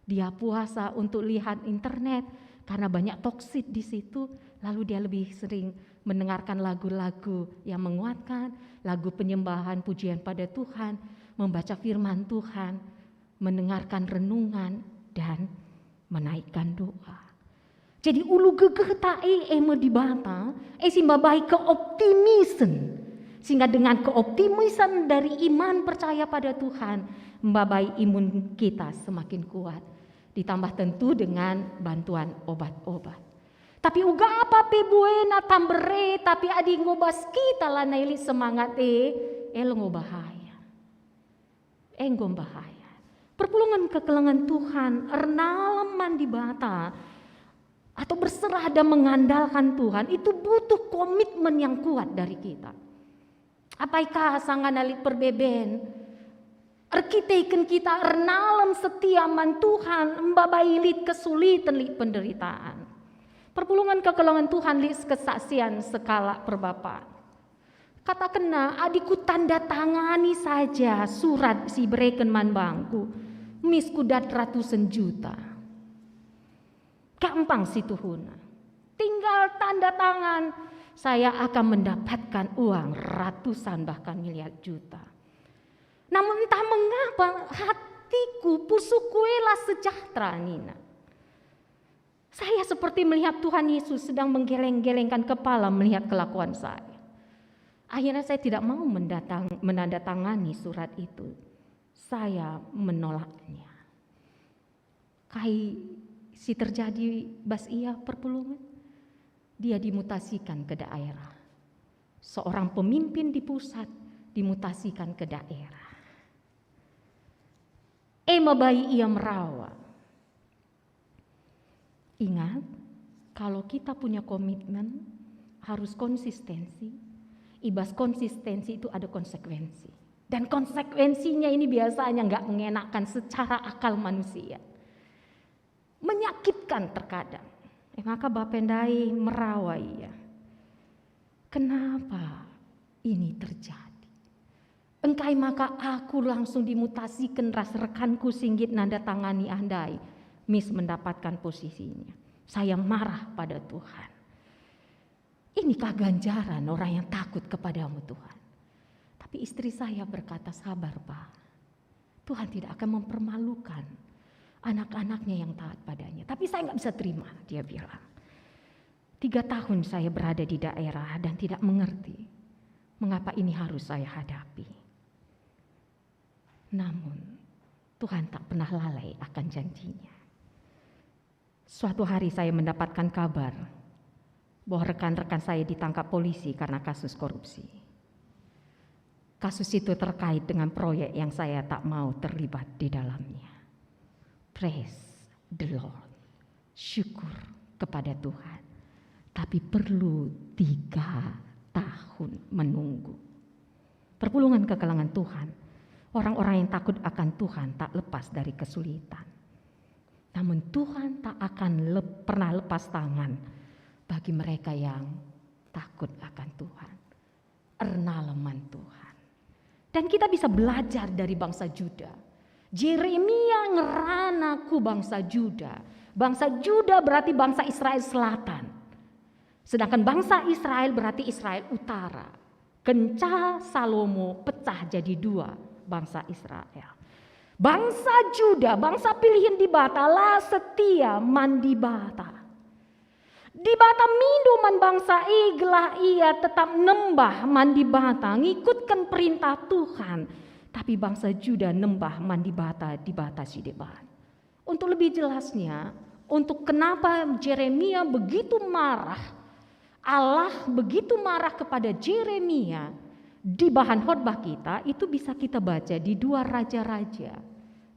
dia puasa untuk lihat internet, karena banyak toksit di situ, lalu dia lebih sering mendengarkan lagu-lagu yang menguatkan, lagu penyembahan pujian pada Tuhan, membaca firman Tuhan, mendengarkan renungan, dan menaikkan doa. Jadi ulu gegeh tae emo dibata, simbabai keoptimisan. Sehingga dengan keoptimisan dari iman percaya pada Tuhan, membabai imun kita semakin kuat. Ditambah tentu dengan bantuan obat-obat. Tapi uga apa pe buena tambere, tapi adi ngobas kita lah naili semangat lo bahaya. Enggom bahaya. Perpulungan kekelengan Tuhan, ernalaman di bata, atau berserah dan mengandalkan Tuhan, itu butuh komitmen yang kuat dari kita. Apakah sangan alik perbeben? Arkiteken kita ernalam setiaman Tuhan, mbabailit kesulitan lit penderitaan. Perpulungan kekelengan Tuhan lit kesaksian skala perbapaan. Kata kena adikku tanda tangani saja surat si bereken man bangku, miskudat ratusan juta. Gampang si Tuhuna. Tinggal tanda tangan, saya akan mendapatkan uang ratusan bahkan miliar juta. Namun entah mengapa hatiku pusukuela sejahtera Nina. Saya seperti melihat Tuhan Yesus sedang menggeleng-gelengkan kepala melihat kelakuan saya. Akhirnya saya tidak mau menandatangani surat itu. Saya menolaknya. Kai si terjadi bas ia perpulungan. Dia dimutasikan ke daerah. Seorang pemimpin di pusat dimutasikan ke daerah. Bayi ia merawat. Ingat, kalau kita punya komitmen harus konsistensi. Ibas konsistensi itu ada konsekuensi. Dan konsekuensinya ini biasanya nggak mengenakan secara akal manusia. Menyakitkan terkadang. Maka bapendai merawai ya. Kenapa ini terjadi? Engkai maka aku langsung dimutasikan ras rekanku singgit nanda tangani andai. Mis mendapatkan posisinya. Saya marah pada Tuhan. Inikah ganjaran orang yang takut kepadamu Tuhan. Tapi istri saya berkata, sabar Pak. Tuhan tidak akan mempermalukan anak-anaknya yang taat padanya. Tapi saya nggak bisa terima, dia bilang. 3 tahun saya berada di daerah dan tidak mengerti mengapa ini harus saya hadapi. Namun Tuhan tak pernah lalai akan janjinya. Suatu hari saya mendapatkan kabar bahwa rekan-rekan saya ditangkap polisi karena kasus korupsi. Kasus itu terkait dengan proyek yang saya tak mau terlibat di dalamnya. Praise the Lord. Syukur kepada Tuhan. Tapi perlu 3 tahun menunggu. Perpulungan kekelengan Tuhan. Orang-orang yang takut akan Tuhan tak lepas dari kesulitan. Namun Tuhan tak akan pernah lepas tangan bagi mereka yang takut akan Tuhan. Ernalaman Tuhan. Dan kita bisa belajar dari bangsa Juda. Yeremia ngerana ku bangsa Juda. Bangsa Juda berarti bangsa Israel Selatan. Sedangkan bangsa Israel berarti Israel Utara. Kenca Salomo pecah jadi dua bangsa Israel. Bangsa Juda, bangsa pilihan di bata lah setia man di bata. Di bata mindo man bangsa iglah ia tetap nembah man di bata, ngikutkan perintah Tuhan. Tapi bangsa Juda nembah man di bata si deban. Untuk lebih jelasnya, untuk kenapa Yeremia begitu marah, Allah begitu marah kepada Yeremia, di bahan khotbah kita itu bisa kita baca di 2 Raja-Raja.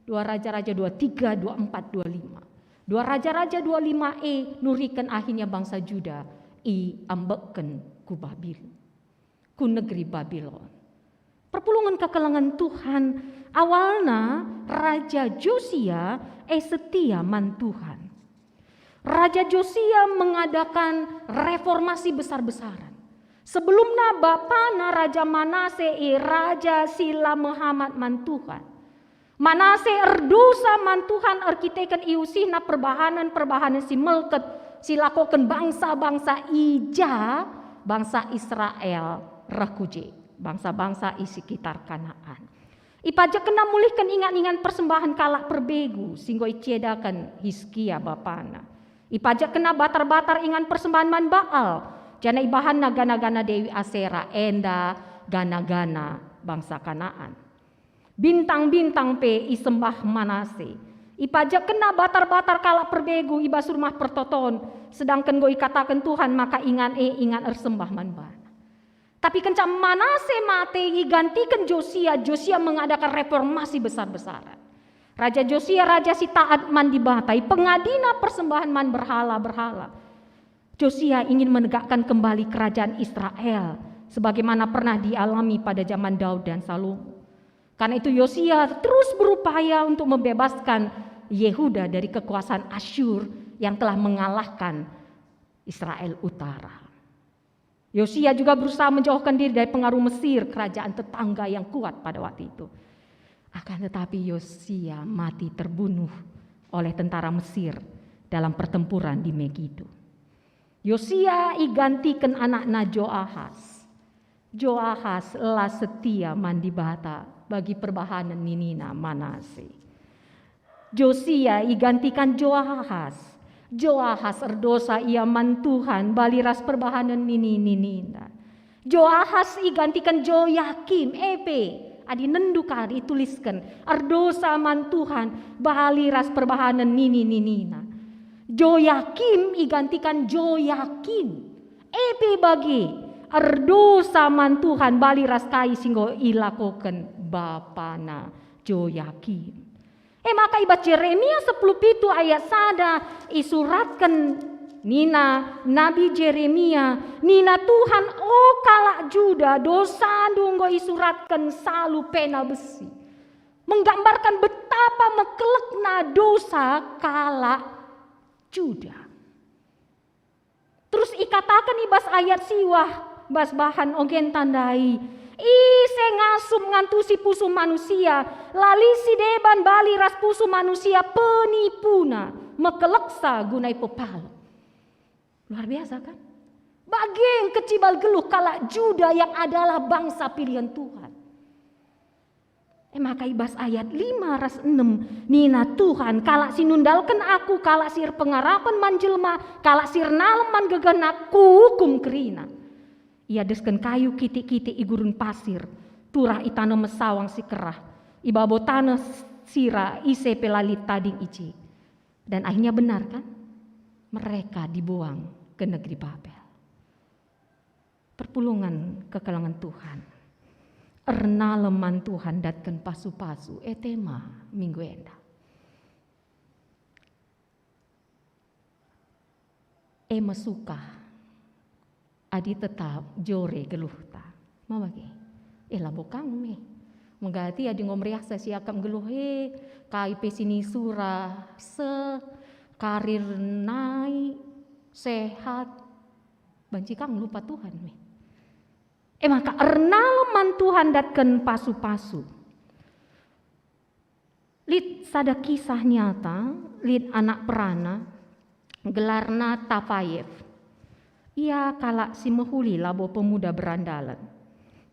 2 Raja-Raja 23, 24, 25. 2 Raja-Raja 25e nurikan akhirnya bangsa Juda i ambeken ku Babil, ku negeri Babilon. Perpulungan kekelangan Tuhan awalnya Raja Josia setia man Tuhan. Raja Josia mengadakan reformasi besar-besaran. Sebelumnya bapana Raja Manase Raja Sila Muhammad man Tuhan. Manase erdosa man Tuhan arkiteken iusihna perbahanan si melket silakoken bangsa-bangsa ija bangsa Israel rakuje bangsa-bangsa isi sekitar Kanaan. Ipaja kena mulihkan ingat-ingat persembahan kalak perbegu singgo iciedakan Hizkia bapana. Ipaja kena batar-batar ingat persembahan man Baal. Jana ibahan gana-gana Dewi Asera enda gana-gana bangsa Kanaan. Bintang-bintang pe isembah Manase. Ipajak kena batar-batar kalak perbegu iba surmah pertoton. Sedangkan goi katakan Tuhan maka ingat ersembah manbana. Tapi kencam Manase mate gantikan Josia. Josia mengadakan reformasi besar-besaran. Raja Josia raja si taat man dibatai. Pengadina persembahan man berhala-berhala. Josia ingin menegakkan kembali kerajaan Israel. Sebagaimana pernah dialami pada zaman Daud dan Salomo. Karena itu Yosia terus berupaya untuk membebaskan Yehuda dari kekuasaan Asyur yang telah mengalahkan Israel Utara. Yosia juga berusaha menjauhkan diri dari pengaruh Mesir, kerajaan tetangga yang kuat pada waktu itu. Akan tetapi Yosia mati terbunuh oleh tentara Mesir dalam pertempuran di Megido. Yosia igantikan anaknya Joahaz. Joahaz lah setia mandi bata bagi perbahanan ninina Manase. Josia igantikan Joahaz. Joahaz erdosa ia man Tuhan baliras perbahanan ninina. Joahaz igantikan Joyakim adi nenduka dituliskan erdosa man Tuhan baliras perbahanan ninina. Joyakim igantikan Joyakin bagi erdosa man Tuhan baliras kai singgo ilakoken bapana Joyakim. Maka ibat Yeremia 10 ayat sada isuratkan nina Nabi Yeremia nina Tuhan kalak Juda dosa dunggo isuratkan salu pena besi. Menggambarkan betapa mekelekna dosa kalak Juda. Terus ikatakan ibas ayat siwah bas bahan ogen tandai ise ngasum ngantusi pusu manusia lali si deban bali ras pusu manusia penipuna mekeleksa gunai pepal. Luar biasa kan? Bageng kecibal geluh kalak Juda yang adalah bangsa pilihan Tuhan. Maka ibas ayat 5 6 nina Tuhan kalak sinundalkan aku kalak sir pengarapan manjelma kalak sir naleman gegenak hukum kerina. Ia desken kayu kitik-kitik igurun pasir, turah itana mesawang si kerah, ibabo tanah sira ise pelalit tading ici. Dan akhirnya benar kan? Mereka dibuang ke negeri Babel. Perpulungan kekelangan Tuhan. Erna leman Tuhan datkan pasu-pasu, tema minggu enda. Suka. Adi tetap jore geluhta. Mama ke? Labokang me. Menggati adi ngomriasa siakam geluh kai pesini surah karir naik sehat. Banci kang lupa Tuhan me. Maka ernalman Tuhan datkan pasu-pasu. Lid sada kisah nyata, lid anak perana, gelarna Tafayev. Ia kalak si mehuli labo pemuda berandalan.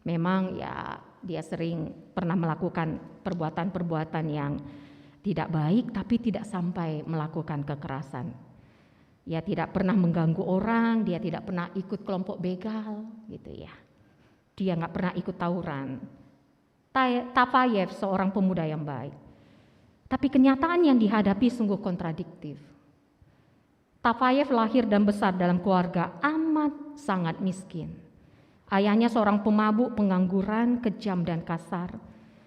Memang ya dia sering pernah melakukan perbuatan-perbuatan yang tidak baik, tapi tidak sampai melakukan kekerasan. Ia tidak pernah mengganggu orang, dia tidak pernah ikut kelompok begal, gitu ya. Dia nggak pernah ikut tawuran. Tafayev seorang pemuda yang baik. Tapi kenyataan yang dihadapi sungguh kontradiktif. Tafayev lahir dan besar dalam keluarga amat sangat miskin. Ayahnya seorang pemabuk, pengangguran, kejam dan kasar.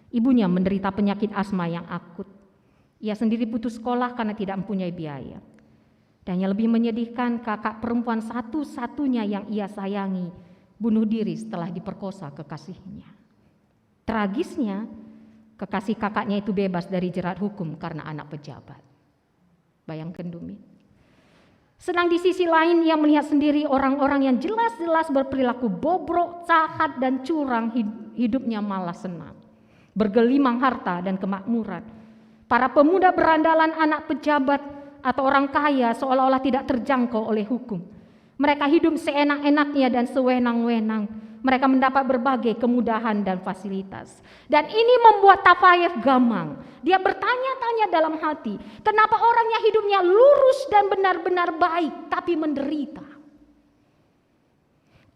Ibunya menderita penyakit asma yang akut. Ia sendiri putus sekolah karena tidak mempunyai biaya. Dan yang lebih menyedihkan, kakak perempuan satu-satunya yang ia sayangi bunuh diri setelah diperkosa kekasihnya. Tragisnya, kekasih kakaknya itu bebas dari jerat hukum karena anak pejabat. Bayangkan Dumi. Sedang di sisi lain ia melihat sendiri orang-orang yang jelas-jelas berperilaku bobrok, jahat dan curang, hidupnya malah senang. Bergelimang harta dan kemakmuran. Para pemuda berandalan anak pejabat atau orang kaya seolah-olah tidak terjangkau oleh hukum. Mereka hidup seenak-enaknya dan sewenang-wenang. Mereka mendapat berbagai kemudahan dan fasilitas. Dan ini membuat Tafayev gamang. Dia bertanya-tanya dalam hati, kenapa orang yang hidupnya lurus dan benar-benar baik tapi menderita?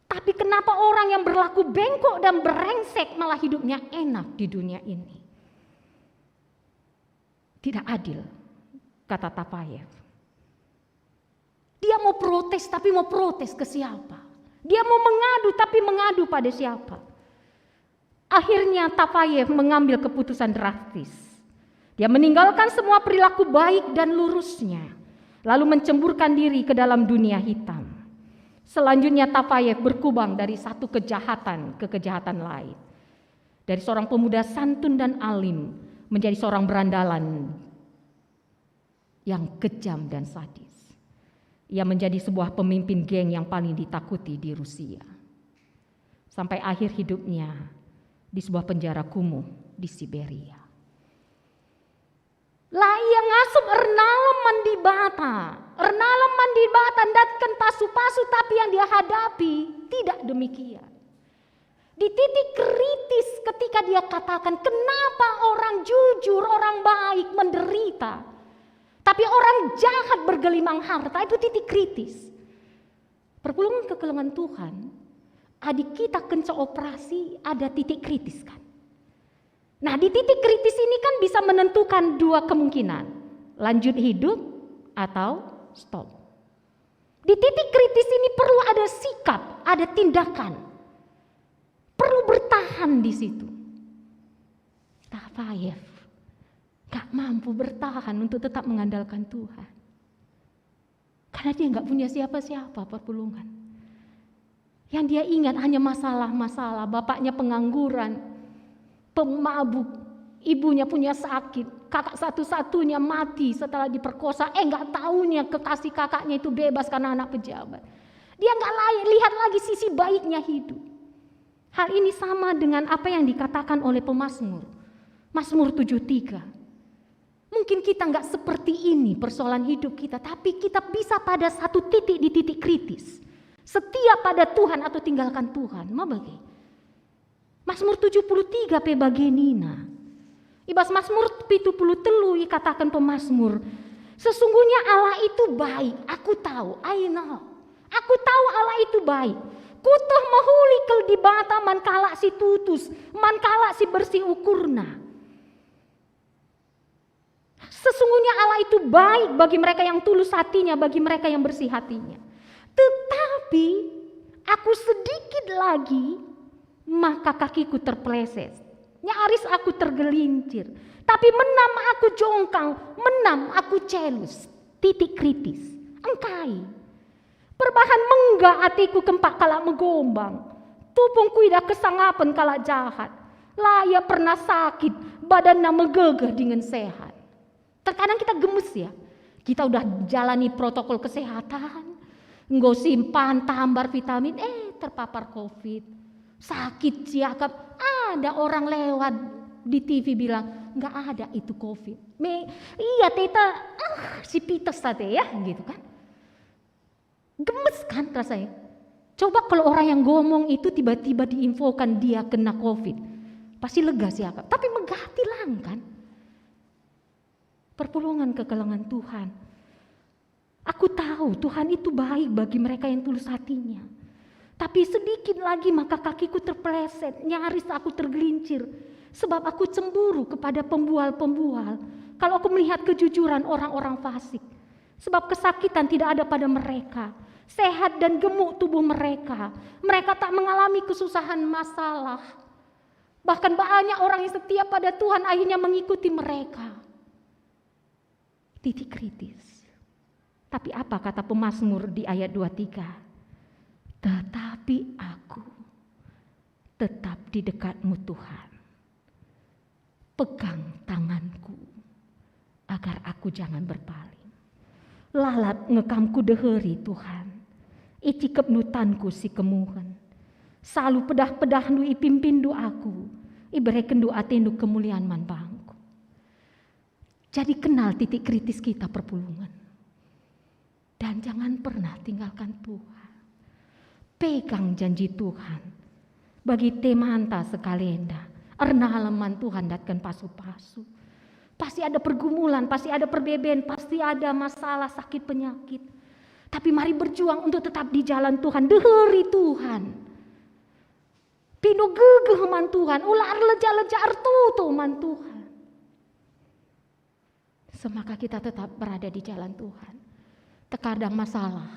Tapi kenapa orang yang berlaku bengkok dan brengsek malah hidupnya enak di dunia ini? Tidak adil, kata Tafayev. Dia mau protes, tapi mau protes ke siapa? Dia mau mengadu, tapi mengadu pada siapa? Akhirnya Tafayev mengambil keputusan drastis. Dia meninggalkan semua perilaku baik dan lurusnya, lalu mencemburkan diri ke dalam dunia hitam. Selanjutnya Tafayev berkubang dari satu kejahatan ke kejahatan lain. Dari seorang pemuda santun dan alim menjadi seorang berandalan yang kejam dan sadis. Ia menjadi sebuah pemimpin geng yang paling ditakuti di Rusia. Sampai akhir hidupnya di sebuah penjara kumuh di Siberia. Lah ia ngasup ernalaman di bata. Ernalaman di bata datkan pasu-pasu, tapi yang dia hadapi tidak demikian. Di titik kritis ketika dia katakan kenapa orang jujur, orang baik menderita. Tapi orang jahat bergelimang harta, itu titik kritis. Perpulungan kekelungan Tuhan, adik kita kenca operasi ada titik kritis kan. Nah di titik kritis ini kan bisa menentukan dua kemungkinan. Lanjut hidup atau stop. Di titik kritis ini perlu ada sikap, ada tindakan. Perlu bertahan di situ. Tafayev gak mampu bertahan untuk tetap mengandalkan Tuhan. Karena dia gak punya siapa-siapa perpulungan. Yang dia ingat hanya masalah-masalah. Bapaknya pengangguran, pemabuk, ibunya punya sakit, kakak satu-satunya mati setelah diperkosa. Gak taunya kekasih kakaknya itu bebas karena anak pejabat. Dia gak lihat lagi sisi baiknya hidup. Hal ini sama dengan apa yang dikatakan oleh pemazmur. Mazmur 73. Mungkin kita nggak seperti ini persoalan hidup kita, tapi kita bisa pada satu titik di titik kritis. Setia pada Tuhan atau tinggalkan Tuhan. Mabagi. Mazmur 73 pe bagenina. Ibas Mazmur 73 katakan pemazmur, sesungguhnya Allah itu baik. Aku tahu, I know. Aku tahu Allah itu baik. Kutuh mahuli kel di bata man kalak si tutus, man kalak si bersih ukurna. Sesungguhnya Allah itu baik bagi mereka yang tulus hatinya, bagi mereka yang bersih hatinya. Tetapi aku sedikit lagi, maka kakiku terpeleset. Nyaris aku tergelincir. Tapi menam aku jongkang, menam aku celus. Titik kritis. Engkai. Perbahan menggak hatiku kempak kalak megombang. Tupung kuida kesangapan kalak jahat. Laya pernah sakit, badannya megegeh dengan sehat. Terkadang kita gemes ya, kita udah jalani protokol kesehatan, nggak simpan tambar vitamin, terpapar COVID, sakit siakap. Ada orang lewat di TV bilang, nggak ada itu COVID. Iya teta, si pites tadi ya gitu kan. Gemes kan rasanya. Coba kalau orang yang ngomong itu tiba-tiba diinfokan dia kena COVID. Pasti lega sih akak. Tapi megati lang kan. Perpulungan kekelangan Tuhan. Aku tahu Tuhan itu baik bagi mereka yang tulus hatinya. Tapi sedikit lagi maka kakiku terpeleset, nyaris aku tergelincir. Sebab aku cemburu kepada pembual-pembual. Kalau aku melihat kejujuran orang-orang fasik. Sebab kesakitan tidak ada pada mereka. Sehat dan gemuk tubuh mereka. Mereka tak mengalami kesusahan masalah. Bahkan banyak orang yang setia pada Tuhan akhirnya mengikuti mereka. Titik kritis. Tapi apa kata pemazmur di ayat 23? Tetapi aku tetap di dekatmu Tuhan. Pegang tanganku agar aku jangan berpaling. Lalat ngekamku deheri Tuhan. Ici kepnutanku si kemuhan. Salu pedah-pedah nu ipimpin doaku. Ibereken doa tendu kemuliaan man bangku. Jadi kenal titik kritis kita perpulungan. Dan jangan pernah tinggalkan Tuhan. Pegang janji Tuhan. Bagi temanta sekalenda. Erna halaman Tuhan datkan pasu-pasu. Pasti ada pergumulan, pasti ada perbedaan, pasti ada masalah sakit penyakit. Tapi mari berjuang untuk tetap di jalan Tuhan. Deheri Tuhan. Pino gegeh man Tuhan. Ular leja-leja artutu man Tuhan. Semaka kita tetap berada di jalan Tuhan. Terkadang masalah,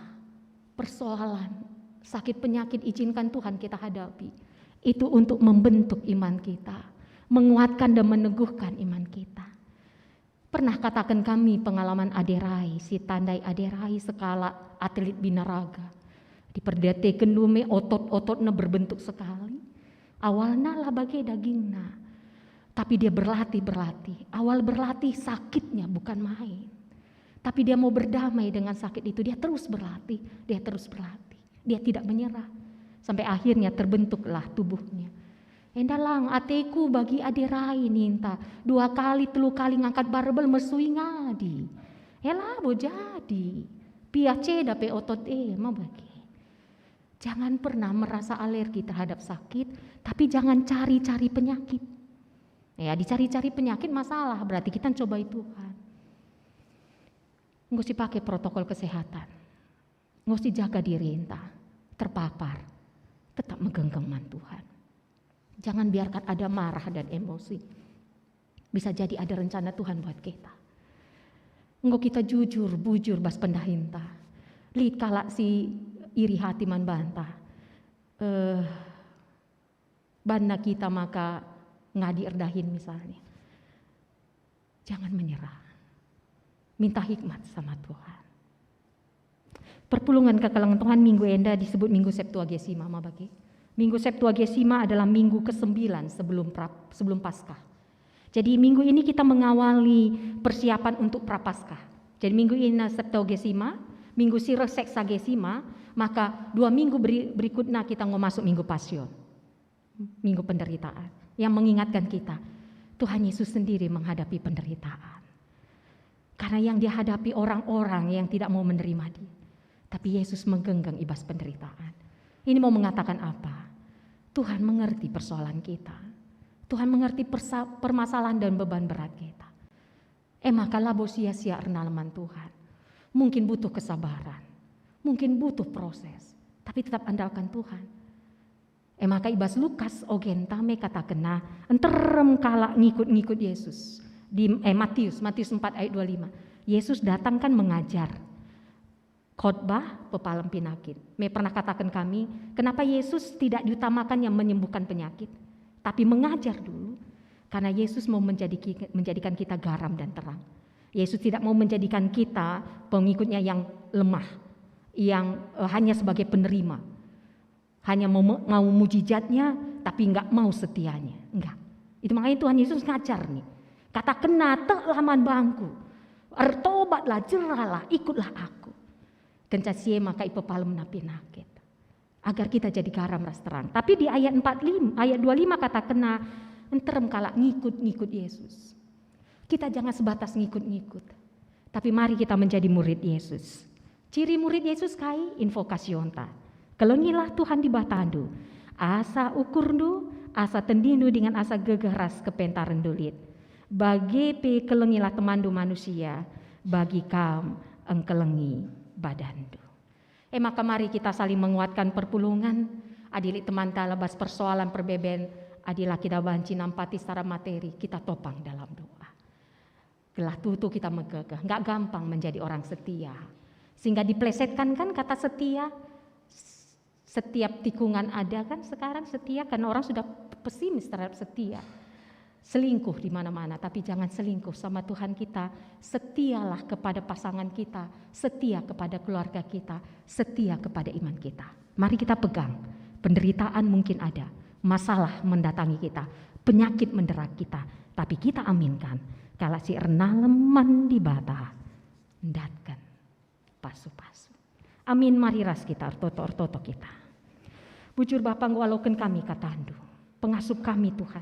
persoalan, sakit penyakit izinkan Tuhan kita hadapi. Itu untuk membentuk iman kita. Menguatkan dan meneguhkan iman kita. Pernah katakan kami pengalaman Aderai, si tandai Aderai skala atlet binaraga. Di perdete kendume otot-ototnya berbentuk sekali. Awalnya lah bagai dagingnya. Tapi dia berlatih. Awal berlatih sakitnya bukan main. Tapi dia mau berdamai dengan sakit itu. Dia terus berlatih. Dia tidak menyerah. Sampai akhirnya terbentuklah tubuhnya. Endalang ateku bagi Aderai ninta. 2 kali 3 kali ngangkat barbel mesui ngadi. Elah bo jadi. Pia ceda pe otot mau bagi. Jangan pernah merasa alergi terhadap sakit. Tapi jangan cari-cari penyakit. Ya dicari-cari penyakit masalah. Berarti kita cobai Tuhan. Nggak usah pakai protokol kesehatan. Nggak usah jaga diri entah. Terpapar. Tetap megenggeman Tuhan. Jangan biarkan ada marah dan emosi. Bisa jadi ada rencana Tuhan buat kita. Nggak kita jujur, bujur bas pendahinta. Lihat kalak si iri hati man bantah. Banda kita maka ngadi erdahin misalnya. Jangan menyerah. Minta hikmat sama Tuhan. Perpulungan kekelangan Tuhan minggu enda disebut minggu Septuagesima bagi. Minggu Septuagesima adalah minggu ke-9 sebelum Paskah. Jadi minggu ini kita mengawali persiapan untuk Prapaskah. Jadi minggu ini Septuagesima, minggu Sexagesima, maka 2 minggu berikutnya kita mau masuk minggu Pasion. Minggu penderitaan yang mengingatkan kita Tuhan Yesus sendiri menghadapi penderitaan. Karena yang dihadapi orang-orang yang tidak mau menerima dia. Tapi Yesus menggenggam ibas penderitaan. Ini mau mengatakan apa? Tuhan mengerti persoalan kita. Tuhan mengerti permasalahan dan beban berat kita. Maka labo sia-sia renalaman Tuhan. Mungkin butuh kesabaran. Mungkin butuh proses. Tapi tetap andalkan Tuhan. Maka ibas Lukas ogen tame kata kena enterem kala ngikut-ngikut Yesus. Di Matius 4 ayat 25. Yesus datang kan mengajar. Khotbah pepalam penyakit. Pernah katakan kami, kenapa Yesus tidak diutamakan yang menyembuhkan penyakit, tapi mengajar dulu. Karena Yesus mau menjadikan kita garam dan terang. Yesus tidak mau menjadikan kita pengikutnya yang lemah, yang hanya sebagai penerima, hanya mau mujizatnya, tapi enggak mau setianya. Enggak. Itu makanya Tuhan Yesus ngajar nih. Kata kena laman bangku, ertobatlah, jerahlah, ikutlah aku. Kencasie maka ipepalem na penakit. Agar kita jadi garam ras terang. Tapi di ayat 25 kata kena enterem kalak ngikut Yesus. Kita jangan sebatas ngikut-ngikut, tapi mari kita menjadi murid Yesus. Ciri murid Yesus kai invokasionta. Kelengilah Tuhan di batandu, asa ukurdu, asa tendindu dengan asa gegeras kepentaran dulit. Bagi pe kelengilah temandu manusia, bagi kam engkelengi badandu. Maka mari kita saling menguatkan perpulungan, adili teman talabas persoalan perbeben, adilah kita banci nampati secara materi, kita topang dalam doa. Gelah tutu kita megegeh, nggak gampang menjadi orang setia. Sehingga diplesetkan kan kata setia, setiap tikungan ada kan sekarang setia, karena orang sudah pesimis terhadap setia. Selingkuh di mana-mana, tapi jangan selingkuh sama Tuhan kita. Setialah kepada pasangan kita, setia kepada keluarga kita, setia kepada iman kita. Mari kita pegang, penderitaan mungkin ada, masalah mendatangi kita, penyakit mendera kita, tapi kita aminkan. Kalau si ernaleman di bata, datkan pasu-pasu. Amin, mari ras kita, ortoto kita. Bujur Bapa ngwaloken kami katandu, pengasup kami Tuhan.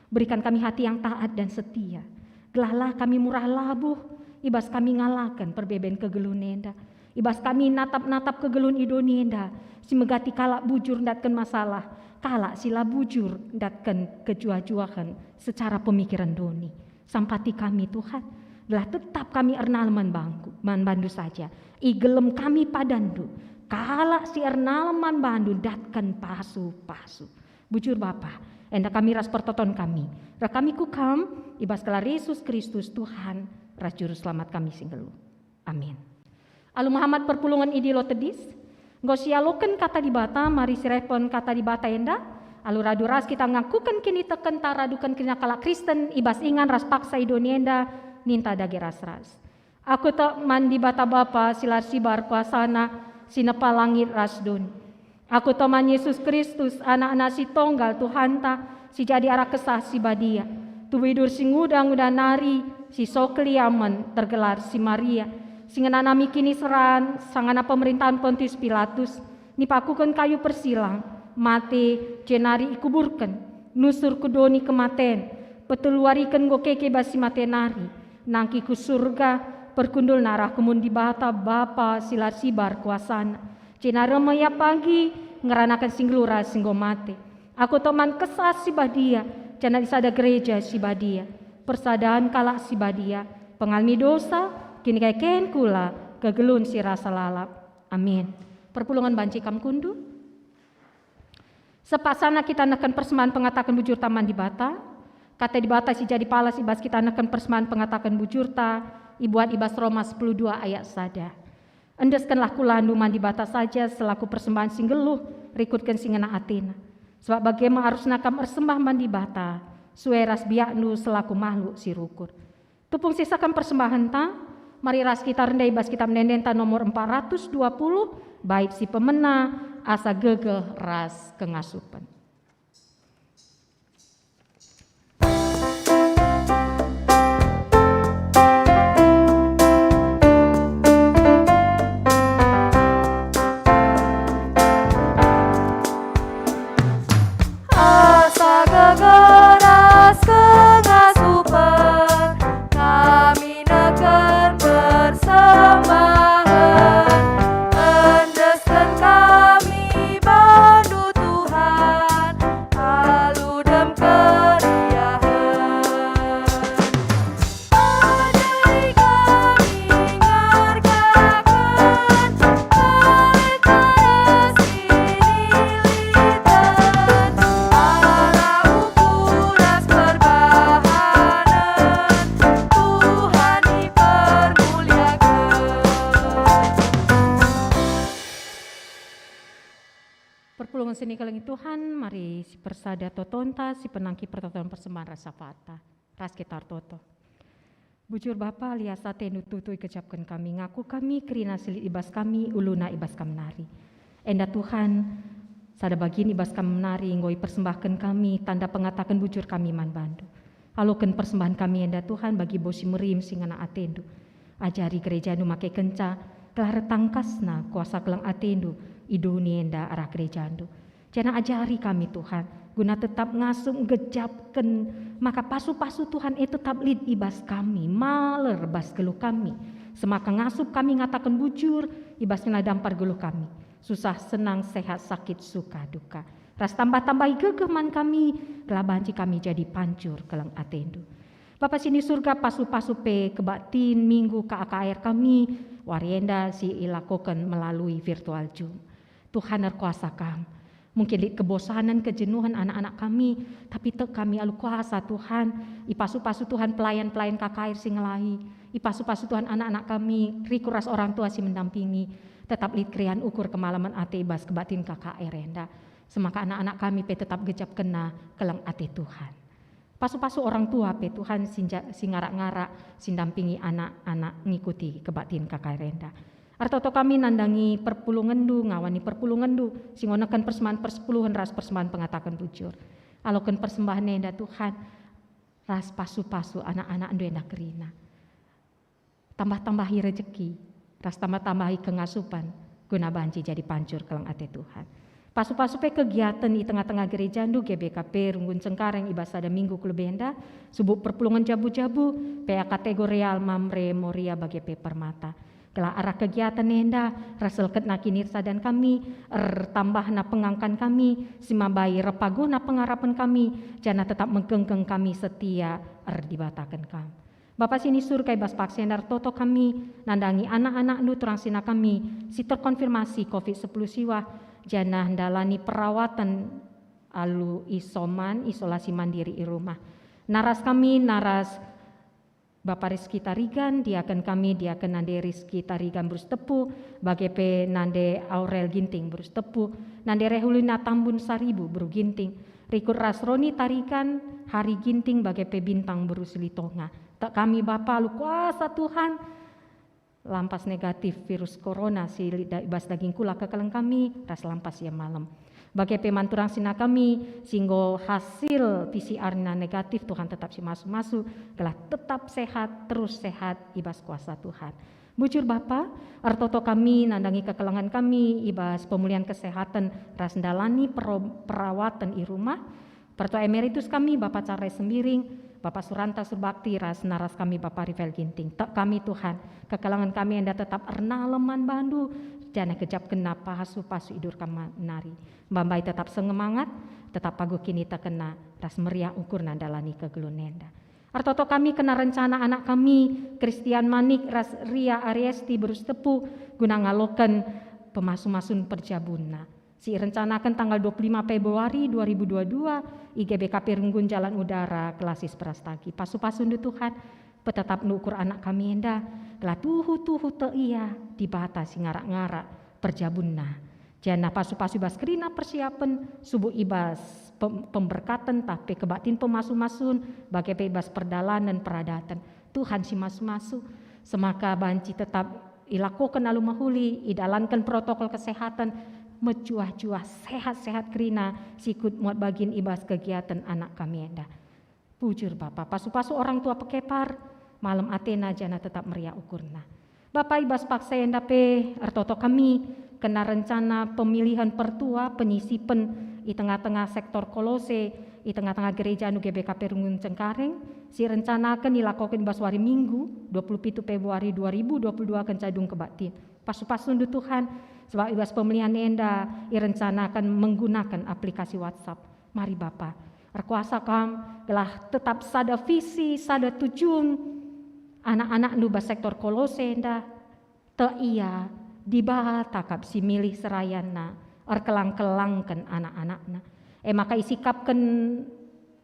Berikan kami hati yang taat dan setia. Gelahlah kami murah labuh, ibas kami ngalakan perbeben kegelun nenda. Ibas kami natap-natap kegelun idonenda, si megati kalak bujur ndatkan masalah, kalak sila bujur ndatkan kejua-juakan secara pemikiran doni. Sampati kami Tuhan, belah tetap kami ernal manbandu saja. Igelem kami padandu, kalak si ernal manbandu datkan pasu-pasu. Bujur Bapa, enda kami ras pertoton kami, ra kami kukam, ibas kelar Yesus Kristus Tuhan, ras juru selamat kami singgelu. Amin. Alu Muhammad perpulungan idilo tedis, ngosialoken kata di bata, mari sirepon kata di bata enda, alu radu ras kita ngakukan kini teken taradukan kini kalak Kristen, ibas ingan ras paksa idonienda, ninta dage ras. Aku tak mandi bata Bapa silar sibar kuasana, sinepa langit ras dun. Aku toman Yesus Kristus, anak-anak si tonggal Tuhan ta, si jadi arah kesah si badia. Tu widur si ngudang-ngudang nari, si sokliamen tergelar si Maria. Singana nami kini seran, sangana pemerintahan Pontius Pilatus, nipakukan kayu persilang, mate jenari ikuburkan, nusur kudoni kematen, petuluarikan gokeke basi mate nari, nangki ku surga, perkundul narah kemun di bata Bapa silar sibar kuasana. Cina remaya pagi ngeranakan singlura singgo mate. Aku toman kesas si badia, cina disada gereja si badia. Persadaan kalak si badia, pengalmi dosa, kini kaya ken kula, kegelun si rasa lalap. Amin. Perpulungan banci kam kundu. Sepasana kita nekan persembahan pengatakan bujur taman di bata. Kata di bata si jadi palas ibas kita nekan persembahan pengatakan bujur ta. Ibuat ibas Roma 10:2 ayat sada. Endeskanlah kulandu mandi bata saja selaku persembahan singgeluh, rikutkan singena atina. Sebab bagaimana harus nakam ersembah mandi bata, sueras biaknu selaku makhluk si rukur. Tupung sisakan persembahan ta, mari ras kita rendai bas kita menendenta nomor 420, baik si pemena, asa gegeh ras kengasupan. Perpulungan seni kelengi Tuhan, mari si persada totonta, si penangki pertoton persembahan rasa fata, ras kitar toto. Bujur Bapa liasa tenu tutui kecapkan kami, ngaku kami kerina silit ibas kami, uluna ibas kami nari. Enda Tuhan, sada bagian ibas kami nari, ngoi persembahkan kami, tanda pengatakan bujur kami man bandu. Halukan persembahan kami enda Tuhan bagi bosi merim singana atendu. Ajari gereja nu make kenca, kelar tangkasna kuasa kelang atendu, iduni enda arah gereja andu. Jangan ajari kami Tuhan, guna tetap ngasum gejapkan maka pasu-pasu Tuhan tetap lid ibas kami maler bas geluh kami semaka ngasup kami ngatakan bujur ibas kena dampar geluh kami susah senang sehat sakit suka duka ras tambah-tambahi gegeman kami gelah banci kami jadi pancur kelang atendu Bapa sini surga pasu-pasu pe kebatin minggu KKR kami warienda si ilakokan melalui virtual Zoom Tuhan kuasa kam mungkin di kebosanan, kejenuhan anak-anak kami, tapi kami alu kuasa Tuhan, ipasu-pasu Tuhan pelayan-pelayan KKR sing ngelahi, ipasu-pasu Tuhan anak-anak kami, rikuras orang tua si mendampingi, tetap lid krian ukur kemalaman ate ibas kebatin KKR renda, semaka anak-anak kami pe tetap gejap kena kelang ate Tuhan. Pasu-pasu orang tua pe Tuhan sing ngarak-ngarak, sing dampingi anak-anak ngikuti kebatin KKR renda. Artoto kami nandangi perpulungan ngawani perpulungan singonakan persembahan persepuluhan ras persembahan pengatakan bujur. Alokan persembahan nenda Tuhan ras pasu-pasu anak-anak ndu enda kerina. Tambah-tambahi rezeki, ras tambah-tambahi kengasupan guna banci jadi pancur kelang ate Tuhan. Pasu-pasu pe kegiatan di tengah-tengah gereja ndu GBKP Runggun Cengkareng ibas ada minggu kelebenda subuh perpulungan jabu-jabu PA kategorial Mamre Moria bagi pe Permata. Kelah arah kegiatan nenda rasel ketna kinirsa dan kami tambah na pengangkan kami simabai repagu na pengarapan kami jana tetap menggenggeng kami setia dibatakan kami. Bapak sini surga ibas paksendar toto kami nandangi anak-anak nu terang sina kami si terkonfirmasi COVID-10 siwa jana ndalani perawatan alu isoman isolasi mandiri di rumah. Naras kami naras Bapak Rizky Tarigan, diaken kami, diaken nande Rizky Tarigan Brus Tepu, bagepe nande Aurel Ginting Brus Tepu, nande Rehulina Tambun Saribu Bru Ginting, Rikur Rasroni Tarigan, Hari Ginting bagepe Bintang Brus Litonga. Tak kami Bapak lu kuasa Tuhan, lampas negatif virus corona si ibas daging kula kekeleng kami, ras lampas ya malam. Bagai pemanturang sina kami, singgo hasil PCR-nya negatif Tuhan tetap si masuk-masuk, telah tetap sehat, terus sehat, ibas kuasa Tuhan. Bujur Bapa, artoto kami, nandangi kekelangan kami, ibas pemulihan kesehatan, ras ndalani perawatan di rumah, Pertua Emeritus kami, Bapak Carai Sembiring, Bapak Suranta Surbakti, ras naras kami Bapak Rivel Ginting. Tak kami Tuhan, kekelangan kami anda tetap erna leman bandu, jana kejap kena pasu-pasu idur kamanari. Mbambai tetap sengemangat, tetap pagu kini tak kena ras meriah ukur nandalani kegelunenda. Artoto kami kena rencana anak kami, Christian Manik, ras Ria Ariesti Berus Tepu, guna ngalokan pemasu-masun perjabuna. Si rencanakan tanggal 25 Februari 2022, IGBKP Runggun Jalan Udara, Kelasis Prastagi. Pasu-pasu ndu Tuhan, petetap nukur anak kami enda, telah tuhu iya dibatasi ngarak-ngarak perjabunna. Jana pasu-pasu ibas kerina persiapan subuh ibas pemberkatan tapi kebatin pemasu-masun bagai ibas perdalanan peradatan. Tuhan si masu-masu semaka banci tetap ilakukan alu mahuli idalankan protokol kesehatan mecuah-cuah sehat-sehat kerina sikut muat bagin ibas kegiatan anak kami enda. Pujur Bapak, pasu-pasu orang tua pekepar malam Athena jana tetap meriah ukurna. Bapak ibas paksa enda pe artoto kami kena rencana pemilihan pertua penyisipan di tengah-tengah sektor Kolose, di tengah-tengah gereja anu GBKP Runggun Cengkareng, si rencana akan dilakukan ibas hari Minggu 27 Februari 2022 kencadung kebatin. Pasu-pasu ndu Tuhan, sebab ibas pemilihan enda rencana akan menggunakan aplikasi WhatsApp. Mari Bapak, berkuasa kam telah tetap sada visi, sada tujuan anak-anak nu bas sektor Kolose enda te iya dibatakap si milih serayana kelang-kelangkan anak-anakna. Maka isikapkan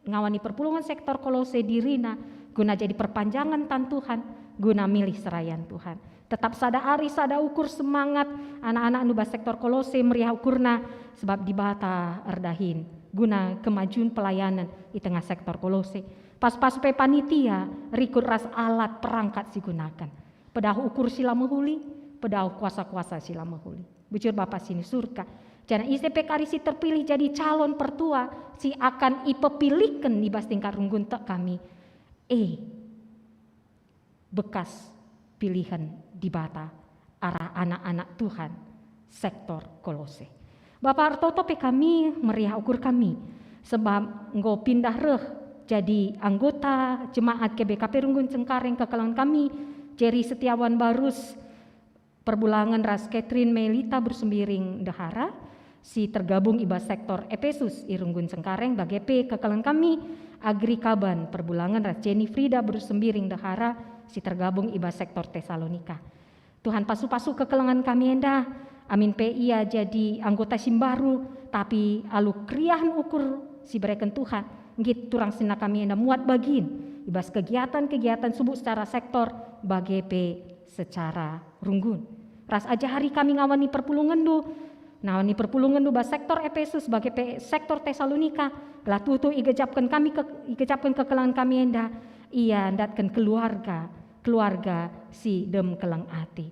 ngawani perpulungan sektor Kolose dirina guna jadi perpanjangan tan Tuhan guna milih serayan Tuhan. Tetap sada ari sada ukur semangat anak-anak nu bas sektor Kolose meriah ukurna sebab dibata erdahin guna kemajuan pelayanan di tengah sektor Kolose. Pas-pas pe panitia rikut ras alat perangkat digunakan. Pedah ukur sila mahuli, pedah kuasa-kuasa sila mahuli. Bujur Bapak sini surga. Jana ICP karisi terpilih jadi calon pertua si akan ipepilihkan di bas tingkat Runggun tek kami. Bekas pilihan di bata arah anak-anak Tuhan sektor Kolose. Bapak Artoto pe kami meriah ukur kami sebab engkau pindah reh jadi anggota jemaat GBKP Runggun Cengkareng kekelangan kami, Jerry Setiawan Barus, perbulangan Ras Catherine Melita Bersembiring Dahara, si tergabung iba sektor Efesus Irunggun Cengkareng BGP kekelangan kami, Agri Kaban perbulangan Ras Jenny Frida Bersembiring Dahara, si tergabung iba sektor Tesalonika. Tuhan pasu-pasu kekelangan kami endah, amin PIA jadi anggota Simbaru, tapi alu kriahan ukur si bereken Tuhan, ngit turang sina kami endah muat bagin, ibas kegiatan-kegiatan subuh secara sektor, BGP secara runggun. Ras aja hari kami ngawani perpulungan du, ngawani perpulungan du bas sektor Efesus, BGP sektor Tesalonika, gelah tutu igejapkan kekelangan kami endah, ia ndatkan keluarga si dem kelang ati.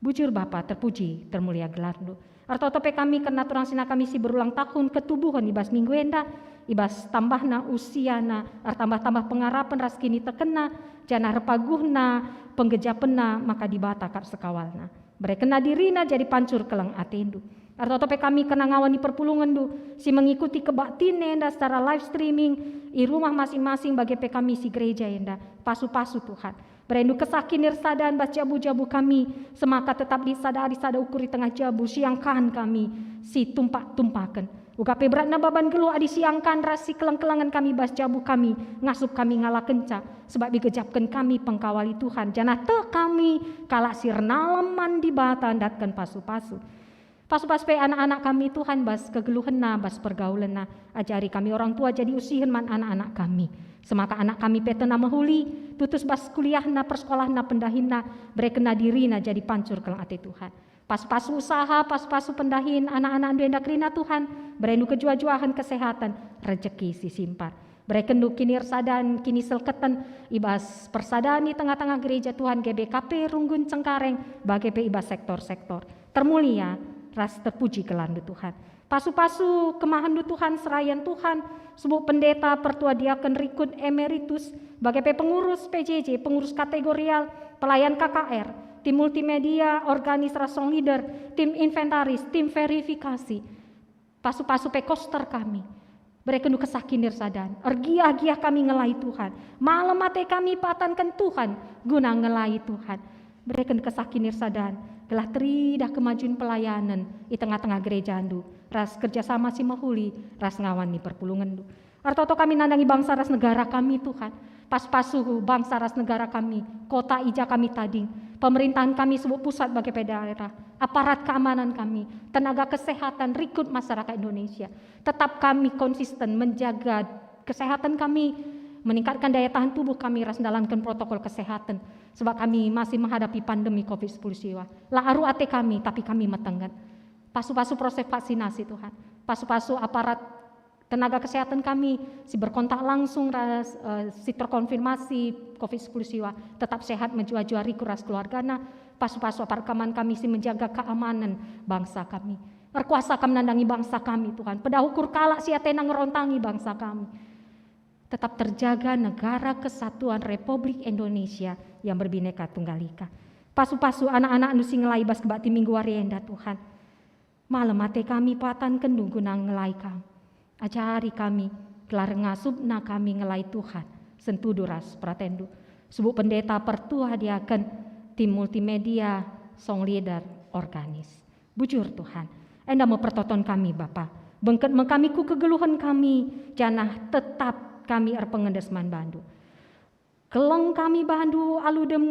Bujur Bapa terpuji termulia gelarmu. Artotope kami kena turang sina kami si berulang tahun ketubuhan ibas minggu enda, ibas tambahna usiana, tambah pengarapan ras kini terkena, jana repaguhna, penggejapena maka dibata kar sekawalna. Berekena dirina jadi pancur kelang atendu. Artotope kami kena ngawani perpulungan du, si mengikuti kebaktin enda secara live streaming, i rumah masing-masing bagi kami si gereja enda, pasu-pasu Tuhan. Berendu kesakin nirsadaan bas jabu-jabu kami, semaka tetap disada ukuri tengah jabu, siangkan kami, si tumpak-tumpakan. Ugape beratna baban gelu adi siangkan rasi kelang-kelangan kami bas jabu kami, ngasup kami ngalah kenca, sebab digejapkan kami pengkawali Tuhan, janah te kami kalak sirnalaman di bata datkan pasu-pasu. Pas-pas pe anak-anak kami Tuhan bas kegeluhenna, bas pergaulenna, ajari kami orang tua jadi usihen man anak-anak kami. Semaka anak kami petena mahuli, tutus bas kuliahna, persekolahna, pendahina, berekena dirina jadi pancur kelang ati Tuhan. Pas-pasu usaha, pas-pasu pendahin, anak-anak duenda kerina Tuhan, berendu kejua-juahan kesehatan, rejeki si simpar. Berekendu kini rsadan, kini selketan, ibas persadaan di tengah-tengah gereja Tuhan GBKP Runggun Cengkareng, BGP ibas sektor-sektor. Termulia, ras terpuji kelandu Tuhan. Pasu-pasu kemahandu Tuhan, serayan Tuhan, sebuah pendeta pertua diaken rikun emeritus, BGP pengurus PJJ, pengurus kategorial, pelayan KKR, tim multimedia, organis rasong leader, tim inventaris, tim verifikasi, pasu-pasu pekoster kami, berekendu kesakin nirsadan, ergiah-giah kami ngelai Tuhan, malam mate kami patankan Tuhan, guna ngelai Tuhan, berekendu kesakin nirsadan, gelah teridah kemajuan pelayanan di tengah-tengah gereja andu, ras kerjasama si mahuli, ras ngawani perpulungan du. Artoto kami nandangi bangsa ras negara kami Tuhan, pas-pasu bangsa ras negara kami, kota ija kami tading, pemerintahan kami sebuah pusat bagi daerah, aparat keamanan kami, tenaga kesehatan, rikut masyarakat Indonesia, tetap kami konsisten menjaga kesehatan kami, meningkatkan daya tahan tubuh kami, ras menjalankan protokol kesehatan, sebab kami masih menghadapi pandemi COVID-19 siwa. Lah aru ate kami, tapi kami metengan. Pasu-pasu proses vaksinasi Tuhan, pasu-pasu aparat tenaga kesehatan kami, si berkontak langsung, si terkonfirmasi COVID-19 siwa, tetap sehat menjua-juari kuras keluargana, pasu-pasu aparat keamanan kami si menjaga keamanan bangsa kami. Berkuasa kami menandangi bangsa kami Tuhan, pedahukur kalak si atena ngerontangi bangsa kami. Tetap terjaga negara kesatuan Republik Indonesia yang berbineka tunggal ika. Pasu-pasu anak-anak anu sing ngelai bas kebakti minggu warienda Tuhan. Malam mate kami patan kendung guna ngelai kami. Ajari kami kelar ngasupna kami ngelai Tuhan. Sentudu ras pratendu. Subuh pendeta pertua diaken tim multimedia song leader organis. Bujur Tuhan. Enda mempertonton kami Bapa. Bengket mengkami ku kegeluhan kami. Janah tetap kami pengendesman bandu. Keleng kami bandu aludem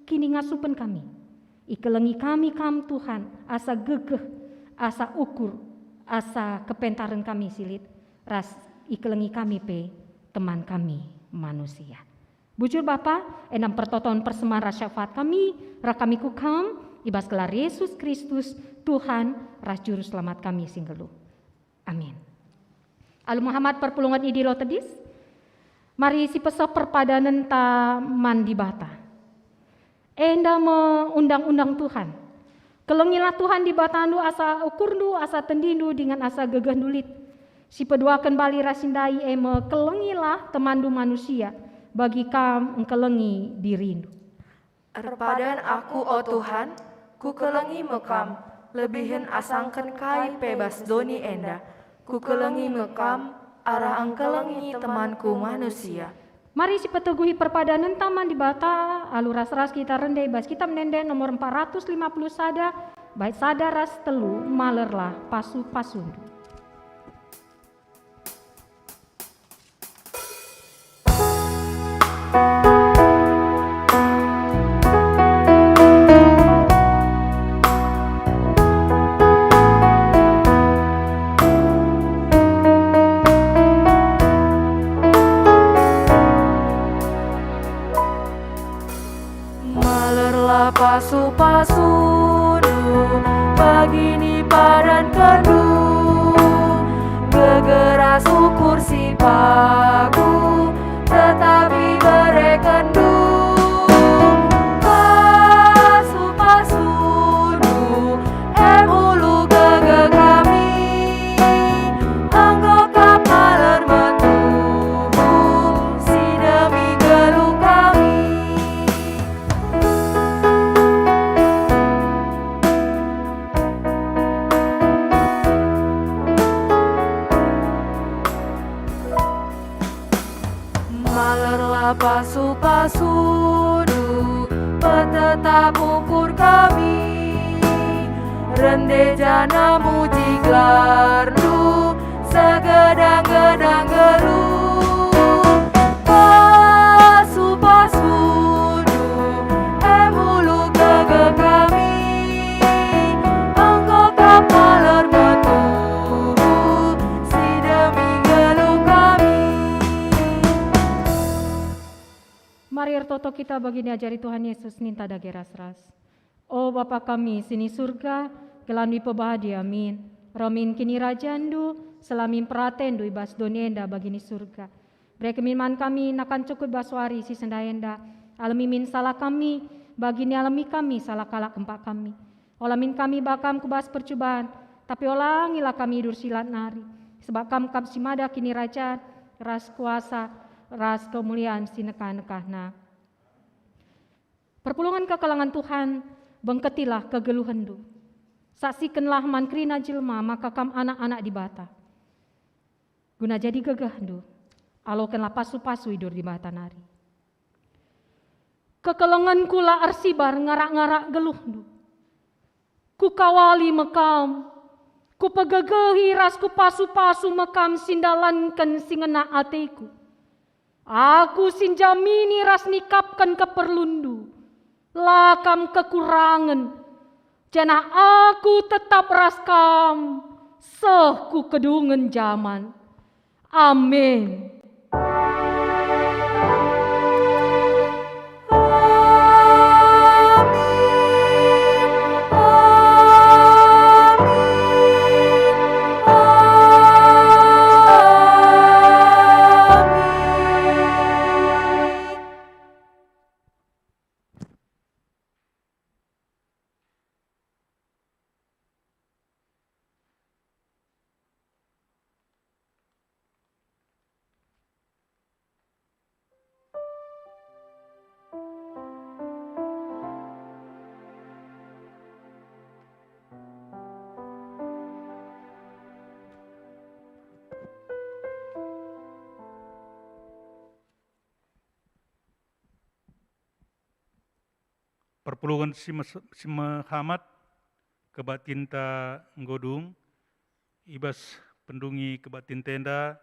kini ngasupen kami. Ikelengi kami kam Tuhan, asa gegeh, asa ukur, asa kepentaran kami silit, ras ikelengi kami pe teman kami manusia. Bujur Bapa, enam pertoton persembahan syafaat kami, rakami kukam, ibas gelar Yesus Kristus, Tuhan, ras juru selamat kami singgelu. Amin. Alu Muhammad perpulungan idilo tedis, mari si peso perpadanan taman di bata. Enda undang-undang Tuhan. Kelengilah Tuhan di batandu asa ukurdu, asa tendindu dengan asa gegah nulit. Si peduakan bali rasindai eme kelengilah temandu manusia, bagi kam engkelengi dirindu. Erpadan aku o Tuhan, ku kelengi mekam, lebihin asangken kai pebas doni enda. Ku kelengi mekam, arah angkelengi temanku manusia. Mari si peteguhi perpadanan taman di bata, alu ras-ras kita rendai bas kita menenden nomor 450 sada, baik sada ras telu malerlah pasu-pasundu. Malerlah pasu-pasundu, bagini padan kendu, gegeras ukur si pagu, tetapi berekendu. Pasu-pasundu, ulu gege kami, anggo kapaler metubu, si demi gelu kami. Malerlah pasu-pasundu, petetap ukur kami, rende jana muji glardu, segedang-gedang geru. Pasu-pasundu, ulu gege kami, engkau kapaler metubu, si demi gelu kami. Mari ertoto kita bagini ajari Tuhan Yesus ninta dage ras-ras. O Bapa kami sini surga, kelambi pebahadi amin. Romin kini rajandu, selamin peratendu ibas donienda bagini surga. Brekeminman kami nakan cukup baswari si sendaenda. Alamimin salah kami, bagini alami kami salah kalak empak kami. Olamin kami bakam kubas percobaan, tapi olangilah kami hidur silat nari. Sebab kam simada kini raja, ras kuasa, ras kemuliaan sineka-nekahna. Perpulungan kekalangan Tuhan, bengketilah kegeluhendu. Saksikanlah mankrina jelma, maka kam anak-anak di bata. Guna jadi gegahndu, alokanlah pasu-pasu hidur di bata nari. Kekelengan kula arsibar ngarak-ngarak geluhndu. Ku kawali mekam, ku pegegehi ras ku pasu-pasu mekam sindalankan singena ateku. Aku sinjamini ras nikapkan keperlundu, lakam kekurangan, janah aku tetap raskam, sehku kedungen zaman. Amin. Perpulungan si Muhammad kebatin ta nggodung, ibas pendungi kebatin tenda,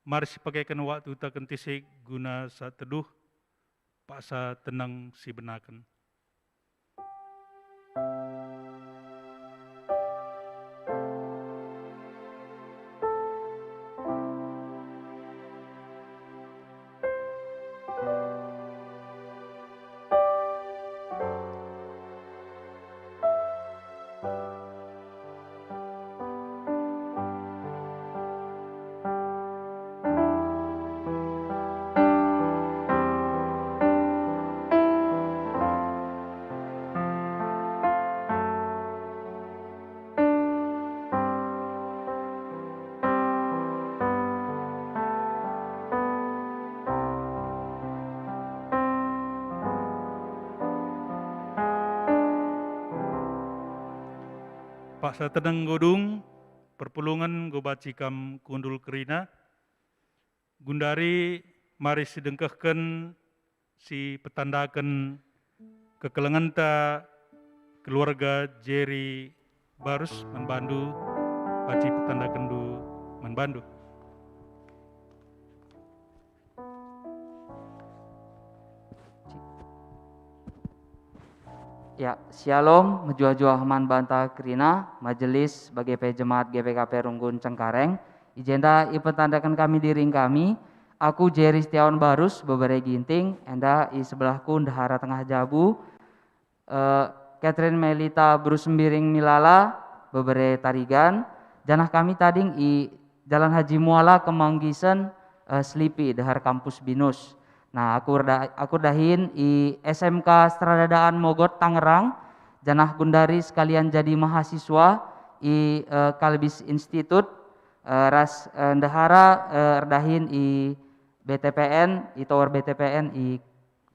mari si pakaikan waktu ta kentisik guna saat teduh, paksa tenang si benakan. Paksa tenang godung, perpulungan go bacikam kundul kerina, Gundari mari sidengkahkan si petandakan kekelenganta keluarga Jerry Barus Manbandu baci petandakan du Manbandu. Ya, Shalom, Ngejua-jua Haman Banta Krina, Majelis bagi Jemaat GBKP Runggun Cengkareng. Ijenda ipetandakan kami diring kami. Aku Jerry Setiawan Barus, beberapa ginting. Enda i sebelahku Ndahara Tengah Jabu. Catherine Melita Bruce Sembiring Milala, beberapa tarigan. Janah kami tading i Jalan Haji Muala Kemanggisen Slipi, Dahar Kampus Binus. Nah, aku dahin i SMK Stradadaan Mogot Tangerang, janah gundari sekalian jadi mahasiswa i Kalbis Institute, ras ndahara erdahin i BTPN, i Tower BTPN i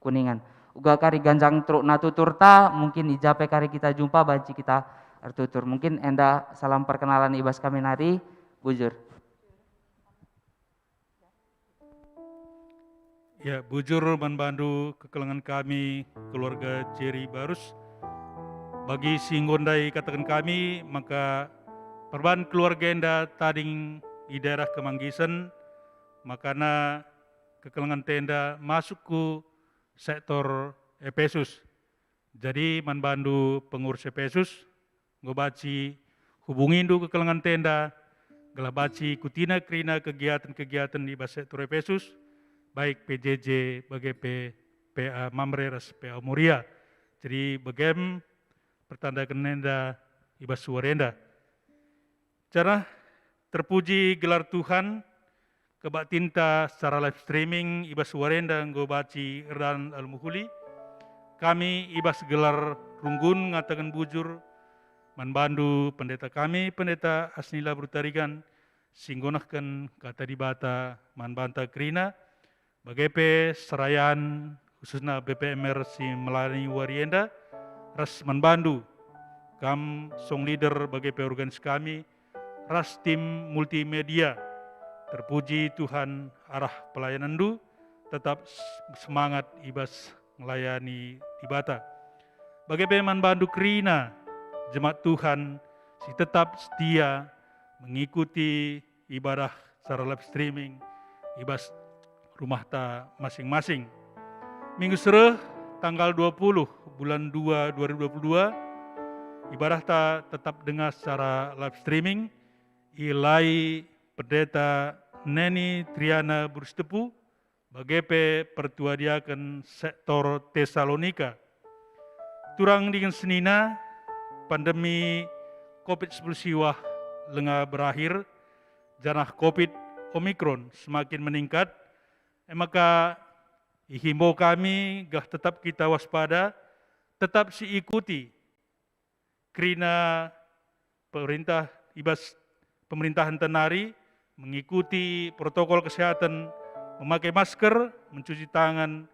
Kuningan. Uga kari ganjang truk natuturta, mungkin ijape kari kita jumpa banci kita ertutur. Mungkin enda salam perkenalan ibas kami nari, bujur. Ya, bujur Manbandu kekelengan kami keluarga Jerry Barus. Bagi singgondai katakan kami, maka perban keluarga enda tading di daerah Kemanggisen, makana kekelengan tenda masuk ke sektor Efesus. Jadi Manbandu pengurus Efesus, ngobaci hubungin du kekelengan tenda, gelabaci kutina krina kegiatan-kegiatan di sektor Efesus, baik PJJ, BGP, PA Mamreras, PA Muria. Jadi bagem pertandakan nenda ibas suarenda. Cara terpuji gelar Tuhan, kebak tinta secara live streaming ibas suarenda ngobaci Erdan Al-Muhuli. Kami ibas gelar Runggun ngatakan bujur, Manbandu pendeta kami, pendeta Asnila Brutarigan, singgonahkan kata dibata Manbanta Krina, BGP Serayan khususnya BPMR si Melani Warienda, ras Manbandu, kam song leader BGP organis kami, ras tim multimedia, terpuji Tuhan arah pelayanan du, tetap semangat ibas melayani ibata. BGP Manbandu Krina, jemaat Tuhan si tetap setia mengikuti ibadah secara live streaming, ibas rumah ta masing-masing. Minggu Sereh tanggal 20 bulan 2 2022 ibadah ta tetap dengar secara live streaming ilai pendeta Neni Triana Burstepu BGP Pertuadiakan sektor Tesalonika. Turang dengan senina pandemi COVID-19 siwah lengah berakhir, janah COVID Omikron semakin meningkat. Maka himbau kami gah tetap kita waspada, tetap ikuti krina pemerintah ibas pemerintahan tenari mengikuti protokol kesehatan, memakai masker, mencuci tangan,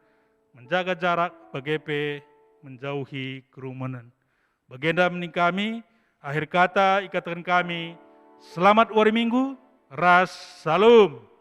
menjaga jarak, BGP menjauhi kerumunan. Bagenda mening kami, akhir kata ikatan kami, selamat hari Minggu, ras salum.